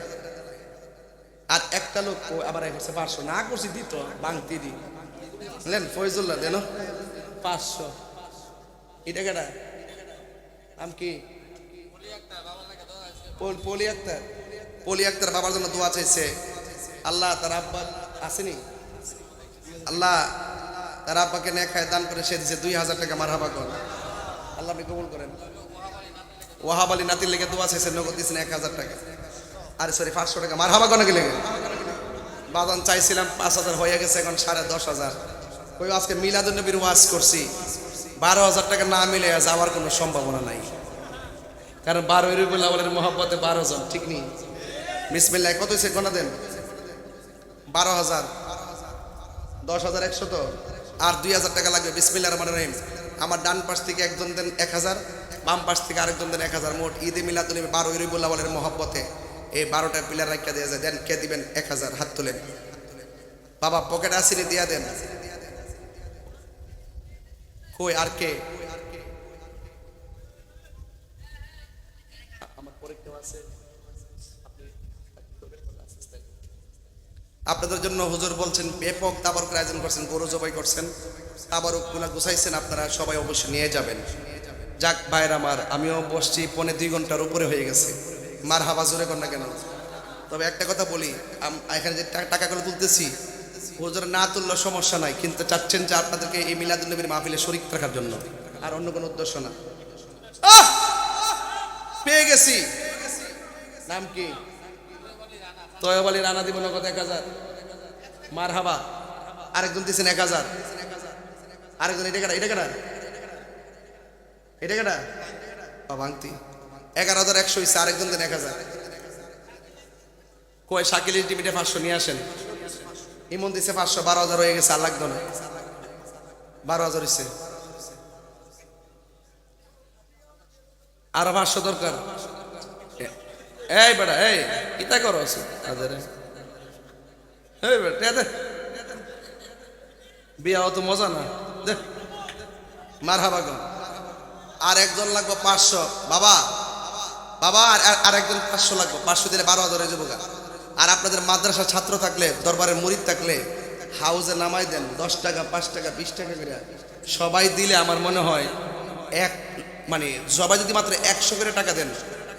Speaker 1: আর একটা লোক আবার 500 না করছি দিত বাংতি দি বুঝলেন ফয়জুল্লাহ দেন 500 এটা কেটা নাম কি পলি আক্তার বাবার জন্য দোয়া চাইছে আল্লাহ তার আব্বা আসেনি আল্লাহ তার আব্বাকে নেখায় দান করে সে দিছে 2,000 টাকা মারহাবা কর আল্লাহ আপনি কবুল করেন ওয়াহাব আলী নাতির লেগে দোয়া চাইছে নগদ দিয়েছেন 1,000 টাকা আরে সরি 500 টাকা মারহাবা কর নাকি লেগে বাজান চাইছিলাম 5,000 হয়ে গেছে এখন 10,500 ওই আজকে মিলাদুন নবীর ওয়াজ করছি 12,000 টাকা না মিলে যাওয়ার কোনো সম্ভাবনা নাই কারণ 12 রবিউল আউয়ালের মহব্বতে 12 জন ঠিক নেই বিসমিল্লাহ কত হয়েছে কোনা দেন 12,000 10,100 তো আর 2,000 টাকা লাগবে বিসমিল্লাহির রহমানির রহিম আমার ডান পাশ থেকে একজন দেন 1,000 বাম পাশ থেকে আরেকজন দেন 1,000 মোট ঈদে মিলাদুন নবী 12 রবিউল আউয়ালের মহব্বতে এই 12টা পিলার রাখিয়া দিয়ে যায় দেন কে দিবেন 1,000 হাত তুলেন বাবা পকেটে আসিনি দিয়া দেন কই আর কে আমার পরীক্ষা আছে আপনাদের জন্য হুজুর বলছেন ব্যাপক তাবারুক আয়োজন করছেন, গরু জবাই করছেন, তাবারুকগুলো গুছাইছেন, আপনারা সবাই অবশ্যই নিয়ে যাবেন। যাক ভাইয়ের আমার, আমিও বসছি 2.5 ঘন্টার উপরে হয়ে গেছে। মার হাবা জোরে কর না কেন? তবে একটা কথা বলি, এখানে যে টাকাগুলো তুলতেছি হুজুর না তুললে সমস্যা নাই, কিন্তু চাচ্ছেন যে আপনাদেরকে এই মিলাদুন্নবীর মাহফিলে শরীক রাখার জন্য, আর অন্য কোনো উদ্দেশ্য না। পেয়ে গেছি, নাম কি? তয়ব আলী রানা দিব নগদ 1000। মার হাবা। আরেকজন দিচ্ছেন 1000। আরেকজন এটা কাটা, এটা কাটা, এটা কাটা ভাঙতি 11,100 হয়েছে। আরেকজন দেন 1000। কয় শাকিল টিভিতে 500 নিয়ে আসেন। ইমন দিছে 500, 12,000 হয়ে গেছে। আর লাগতো না, 12,000 হয়েছে। আরো 500 দরকার। এই বেটা, এই কিতা করো বিয়া অত মজা না। মার হাবা গো। আর একজন লাগবো 500। বাবা বাবা, আর একজন 500 লাগবো। 500 দিলে 12,000 হয়ে যাবো। আর আপনাদের মাদ্রাসার ছাত্র থাকলে, দরবারের মুরিদ থাকলে হাউজে নামাই দেন 10 টাকা, 5 টাকা, 20 টাকা করে সবাই দিলে আমার মনে হয় মানে সবাই যদি মাত্র 100 করে টাকা দেন,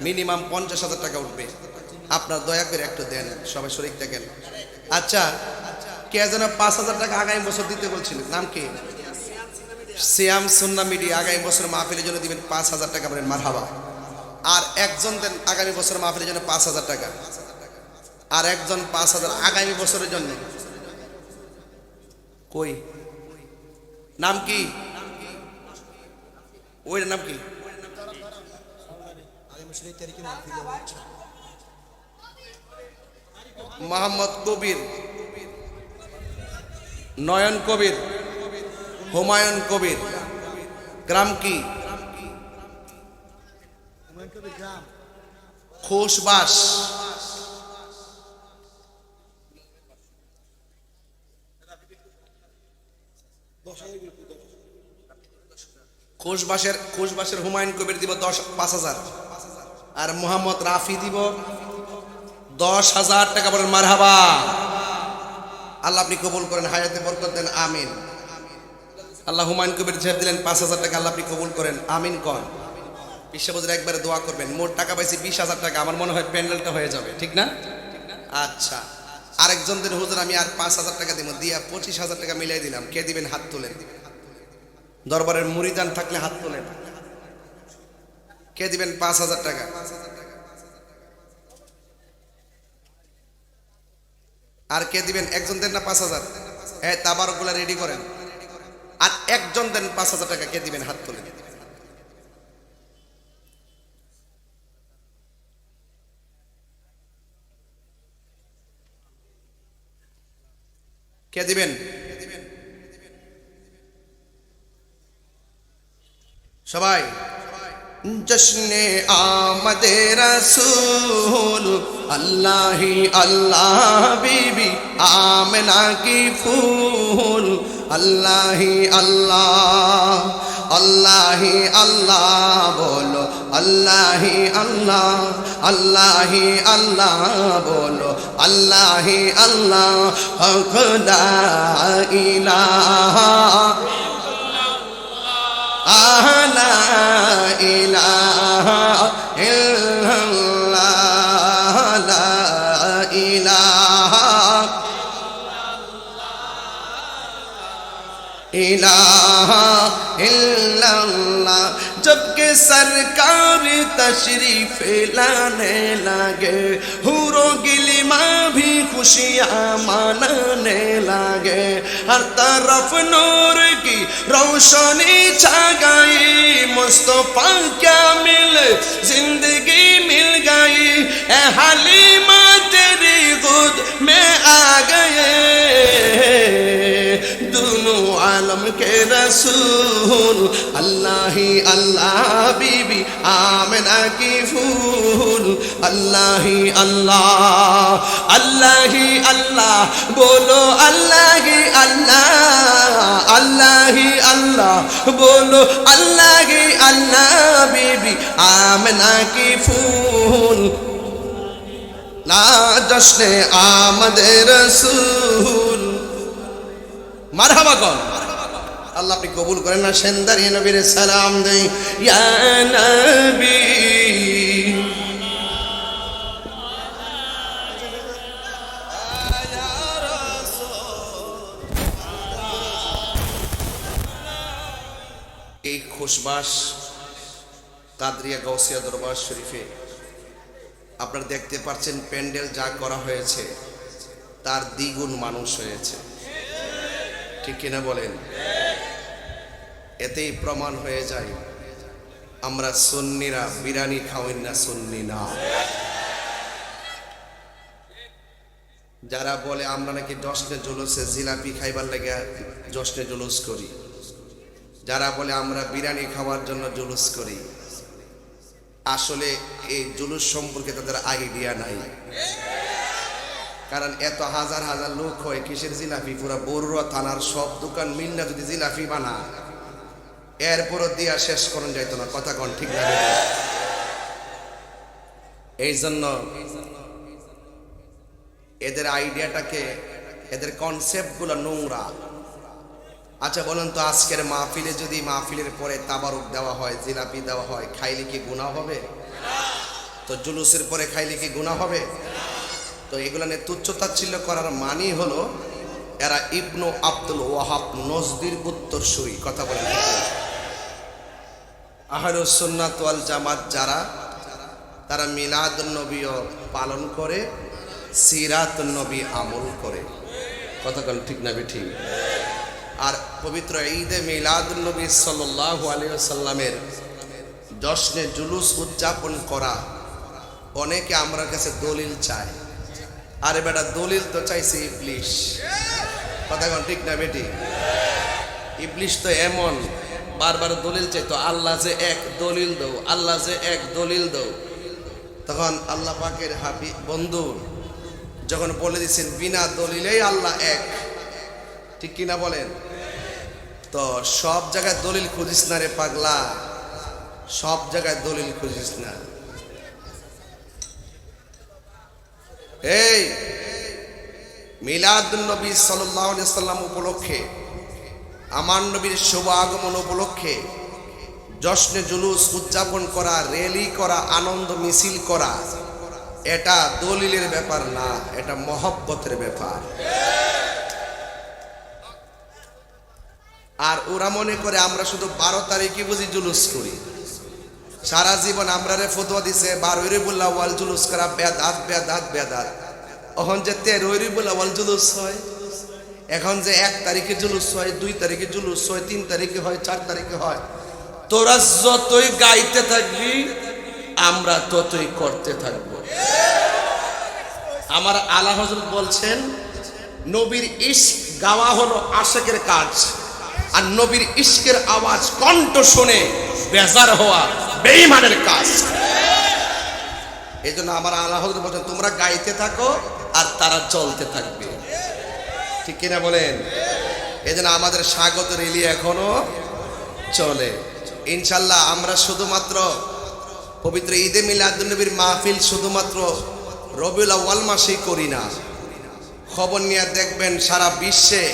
Speaker 1: মিনিমাম 50,000 টাকা উঠবে। আপনার দয়া করে একটু দেন, সবাই শরীক থাকেন। আচ্ছা, কে যেন 5,000 টাকা আগামী বছর দিতে বলছিলেন, নাম কি? সিয়াম সুন্নাহ মিডিয়া। আগামী বছর মাহফিলের জন্য দিবেন 5,000 টাকা, বলেন মারহাবা। আর একজন দেন আগামী বছর মাহফিলের জন্য 5,000 টাকা। আর একজন 5,000 আগামী বছরের জন্য। কই নাম কি? ওই নাম কি? মোহাম্মদ কবির, নয়ন কবির, হুমায়ুন কবির। গ্রাম কি? খোশবাস। খোশবাসের হুমায়ুন কবির দিব 5,000। আর মোহাম্মদ রাফি দিব 10,000 টাকা, বলেন মারহাবা। আল্লাহ আপনি কবুল করেন, হায়াতে বরকত দেন, আমিন। আল্লাহ হুমায়ুন কবির সাহেব দিলেন 5,000 টাকা, আল্লাহ আপনি কবুল করেন, আমিন কন। বিশ্ববজুর একবারে দোয়া করবেন। মোট টাকা পাইছি 20,000 টাকা। আমার মনে হয় প্যান্ডেলটা হয়ে যাবে, ঠিক না? আচ্ছা, আরেকজন দিন হুজুর আমি আর 5,000 টাকা দিব, দিয়া 25,000 টাকা মিলাই দিলাম। কে দিবেন? হাত তোলেন। দরবারের মুরিদান থাকলে হাত তোলেন। কে দিবেন 5,000 টাকা? আর কে দিবেন? একজন দেন না 5,000? হ্যাঁ, তাবারকগুলা রেডি করেন। আর একজন দেন 5,000 টাকা। কে দিবেন? হাত তোলেন। কে দিবেন? সবাই। জশ্নে আমদে রাসূল আল্লাহি আল্লাহ বিবি আমেনা কি ফুল আল্লাহি আল্লাহ আল্লাহি আল্লাহ বলো আল্লাহি আল্লাহ আল্লাহি আল্লাহ বলো আল্লাহি আল্লাহ হক লা ইলাহা লা ইলাহা ইল্লাল্লাহ লা ইলাহা ইলাহা ইল্লাল্লাহ। जबकि सरकार तशरीफ लाने लगे, हुरों गिलिमा भी खुशियाँ मनाने लगे। हर तरफ नूर की रोशनी छा गई, मुस्तफा क्या मिल जिंदगी मिल गई। ए हलीमा तेरी गोद में आ गए दोनों आलम के रसूल अल्लाह ही अल्लाह बीबी आमिना की फूल अल्लाह ही अल्लाह अल्लाह ही अल्लाह बोलो अल्लाह ही अल्लाह अल्लाह ही अल्लाह बोलो अल्लाह ही अल्लाह बीबी आमिना की फूल লা জশ্নে আমাদের রাসূল মারহাবা কর আল্লাহ আপনি কবুল করেন না সেন্দারি নবীর সালাম দেই ইয়া নবী এই খুশবাস কাদরিয়া গাউসিয়া দরবার শরীফে আপনারা দেখতে পাচ্ছেন প্যান্ডেল যা করা হয়েছে তার দ্বিগুণ মানুষ হয়েছে ঠিক কিনা বলেন এতেই প্রমাণ হয়ে যায় আমরা সুন্নিরা বিরিয়ানি খাওয়েন না সুন্নি না যারা বলে আমরা নাকি জশ্নে জুলুসে জিলাপি খাইবার লাগে জশ্নে জুলুস করি যারা বলে আমরা বিরিয়ানি খাওয়ার জন্য জুলুস করি আসলে এই জুলুস সম্পর্কে তাদের আইডিয়া নাই কারণ এত হাজার হাজার লোক হয় কিসের জিলাপি পুরা বড়ুয়া থানার সব দোকান মিলনা যদি জিলাপি বানা এরপরও দিয়া শেষ করুন যাইতো না কথা কোন ঠিক না এই জন্য এদের আইডিয়াটাকে এদের কনসেপ্ট গুলো নোংরা আচ্ছা বলেন তো আজকের মাহফিলে যদি মাহফিলের পরে তাবারুক দেওয়া হয় জিলাপি দেওয়া হয় খাইলে কি গুনাহ হবে তো জুলুসের পরে খাইলে কি গুনাহ হবে তো এগুলো নিয়ে তুচ্ছতাচ্ছিল্য করার মানি হলো এরা ইবনু আব্দুল ওয়াহাব নজদির উত্তরসূরি কথা বলেন আহলুস সুন্নাত ওয়াল জামাত যারা তারা মিলাদুন নবীও পালন করে সিরাতুন নবী আমল করে কথা বলেন ঠিক না ঠিক আর পবিত্র ঈদে মিলাদুন নবী সাল্লাল্লাহু আলাইহি ওয়াসাল্লামের জশ্নে জুলুস উদযাপন করা অনেকে আমার কাছে দলিল চায় আরে বেটা দলিল তো চাইছে ইবলিশ কথা কোন ঠিক না বেটি ইবলিশ তো এমন বারবার দলিল চাইতো আল্লাহ যে এক দলিল দাও আল্লাহ যে এক দলিল দাও তখন আল্লাহ পাকের হাবিব বন্ধু যখন বলে দিয়েছেন বিনা দলিলেই আল্লাহ এক ঠিক কিনা বলেন তো সব জায়গায় দলিল খুঁজিস না রে পাগলা সব জায়গায় দলিল খুঁজিস না এই মিলাদুন নবী সাল্লাল্লাহু আলাইহি সাল্লাম উপলক্ষে আমার নবীর শুভ আগমন উপলক্ষে জশ্নে জুলুস উদযাপন করা র্যালি করা আনন্দ মিছিল করা এটা দলিলের ব্যাপার না এটা মহব্বতের ব্যাপার আর ওরা মনে করে আমরা শুধু 12 তারিখে বুঝি জুলুস করি সারা জীবন আমরা রে ফতোয়া দিছে 12 রবিউল আউয়াল জুলুস করা বেদাত বেদাত বেদাত এখন যে 13 রবিউল আউয়াল জুলুস হয় এখন যে 1 তারিখে জুলুস হয় 2 তারিখে জুলুস হয় 3 তারিখে হয় 4 তারিখে হয় তোরা যতই গাইতে থাকবি আমরা ততই করতে থাকবো আমার আলা হযরত বলছেন নবীর ইশক গাওয়া হলো আশিকের কাজ আর নবীর ইশকের আওয়াজ কণ্ঠ শুনে বেজার হওয়া বেঈমানের কাজ এজন্য আমার আলা হযরত বলেন তোমরা গাইতে থাকো আর তারা চলতে থাকবে ঠিক কিনা বলেন এজন্য আমাদের স্বাগত রেলি এখনো চলে ইনশাআল্লাহ আমরা শুধুমাত্র পবিত্র ঈদে মিলাদুন নবীর মাহফিল শুধুমাত্র রবিউল আউয়াল মাসেই করি না খবর নিয়ে দেখবেন সারা বিশ্বে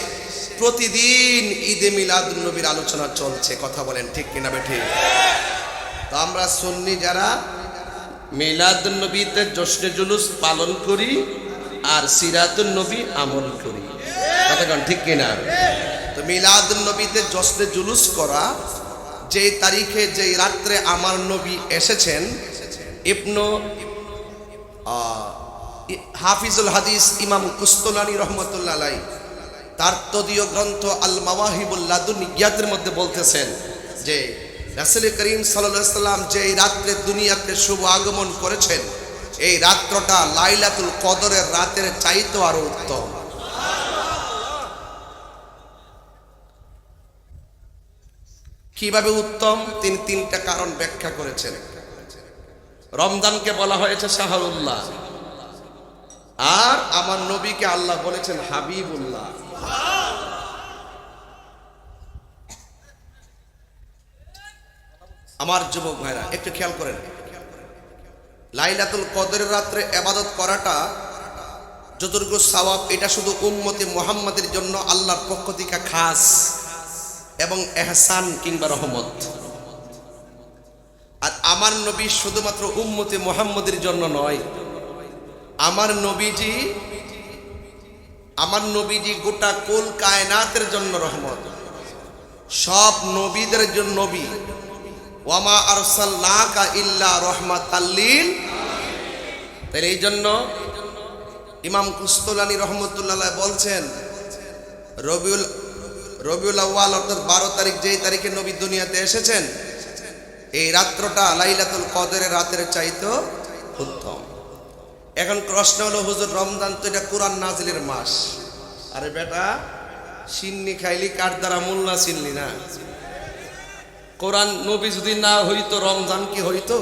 Speaker 1: প্রতিদিন ঈদে মিলাদুন নবীর আলোচনা চলছে কথা বলেন ঠিক কিনা বেঠিক তো আমরা সুন্নি যারা মিলাদুন নবীতে জশ্নে জুলুস পালন করি আর সিরাতুন নবী আমল করি কথা কোন ঠিক কিনা তো মিলাদুন নবীতে জশ্নে জুলুস করা যেই তারিখে যেই রাত্রে আমার নবী এসেছেন ইবনু হাফিজুল হাদিস ইমাম কুস্তুলানী রহমতুল্লাহ আলাইহি তার তদীয় গ্রন্থ আল মাওয়াহিবুল লাদুনিয়াতের মধ্যে বলতেছেন যে রাসূল করিম সাল্লাল্লাহু আলাইহি সাল্লাম যে রাত্রে দুনিয়াতে শুভ আগমন করেছেন এই রাত্রটা লাইলাতুল কদরের রাতের চাইতে আরো উত্তম কিভাবে উত্তম তিনি তিনটা কারণ ব্যাখ্যা করেছেন রমজানকে বলা হয়েছে শাহরুল্লাহ আর আমার নবীকে আল্লাহ বলেছেন হাবিবুল্লাহ আমার যুবক ভাইরা একটু খেয়াল করেন লাইলাতুল কদরের রাত্রে ইবাদত করাটা যতটুকু সওয়াব, এটা শুধু উম্মতে মুহাম্মাদের জন্য আল্লাহর পক্ষ থেকে খাস এবং এহসান কিংবা রহমত। আর আমার নবী শুধুমাত্র উম্মতে মুহাম্মাদের জন্য নয়, আমার নবীজি গোটা কুল কায়নাতের জন্য রহমত, সব নবীদের জন্য নবী। ওয়ামা আরসালনাকা ইল্লা রাহমাতাল লিল। তাহলে এই জন্য ইমাম কুস্তুলানী রহমতুল্লাহ বলছেন রবিউল আউয়াল অর্থাৎ 12 তারিখ, যেই তারিখে নবী দুনিয়াতে এসেছেন, এই রাত্রটা লাইলাতুল কদরের রাতের চাইতে উত্তম। এখন প্রশ্ন হলো, হুজুর রমজান তো এটা কোরআন নাজিলের মাস। আরে বেটা, সিন্নি খাইলি কার দ্বারা মোল্লা চিনলি না? কোরআন নবী যদি না হইতো রমজান কি হইতো?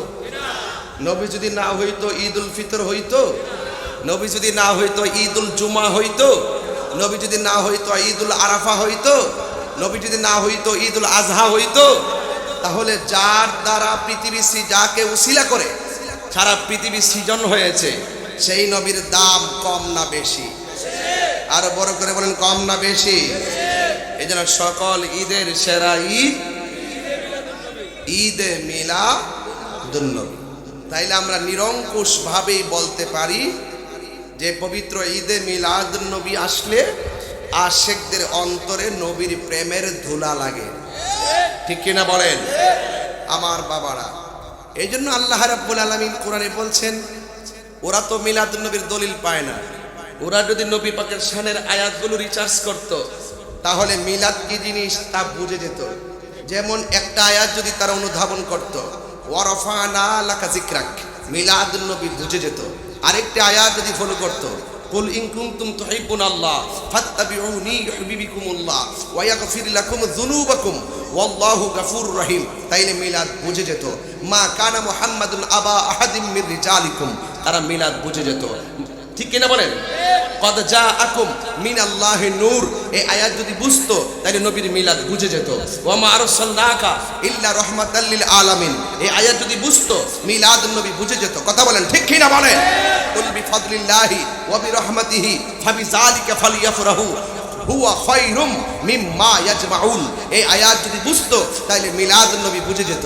Speaker 1: নবী যদি না হইতো ঈদ উল ফিতর হইতো? নবী যদি না হইতো ঈদ উল জুমা হইতো? নবী যদি না হইতো ঈদ উল আরাফা হইতো? নবী যদি না হইতো ঈদ উল আজহা হইতো? তাহলে যার দ্বারা পৃথিবী যাকে উসিলা করে সারা পৃথিবী সৃজন হয়েছে, সেই নবীর দাম কম না বেশি? আরো বড় করে বলেন, কম না বেশি? এই জন্য সকল ঈদের সেরা ঈদ ঈদে মিলাদুন্নবী। তাইলে আমরা নিরঙ্কুশ ভাবেই বলতে পারি যে পবিত্র ঈদে মিলাদুন্নবী আসলে আশিকদের অন্তরে নবীর প্রেমের ধুলা লাগে। ঠিক কিনা বলেন আমার বাবারা? এই জন্য আল্লাহ রাব্বুল আলামিন কোরআনে বলছেন, ওরা তো মিলাদুন্নবীর দলিল পায় না। ওরা যদি নবী পাকের শানের আয়াতগুলো রিসার্চ করত, তাহলে মিলাদ কি জিনিস তা বুঝে যেত। যেমন একটা আয়াত যদি তারা অনুধাবন করত, ওয়ারাফানা লাকা যিকরাক, মিলাদুন্নবী বুঝে যেত। আরেকটা আয়াত যদি ফলো করত, কুল ইন কুনতুম তুহিব্বুনাল্লাহ ফাত্তাবিউনি ইউহিব্বুকুমুল্লাহ ওয়া ইয়াগফির লাকুম যুনুবাকুম ওয়াল্লাহু গফুরুর রহিম, তাইলে মিলাদ বুঝে যেত। মা কানা মুহাম্মাদুন আবা আহাদিম মির রিজালিকুম, তারা মিলাদ বুঝে যেত। ঠিক কিনা বলেন? কদ জাআকুম মিনাল্লাহি নূর, এই আয়াত যদি বুঝতো তাহলে নবীর মিলাদ বুঝে যেত। ওয়া মা আরসালনাকা ইল্লা রাহমাতাল লিল আলামিন, এই আয়াত যদি বুঝতো মিলাদুন নবী বুঝে যেত। কথা বলেন ঠিক কিনা বলেন? কুল বিফাদলিল্লাহি ওয়া বিরহমাতিহি ফাবিযালিকা ফালইফরাহু হুয়া খায়রুম মিম্মা ইয়াজমাউন, এই আয়াত যদি বুঝতো তাহলে মিলাদুন নবী বুঝে যেত।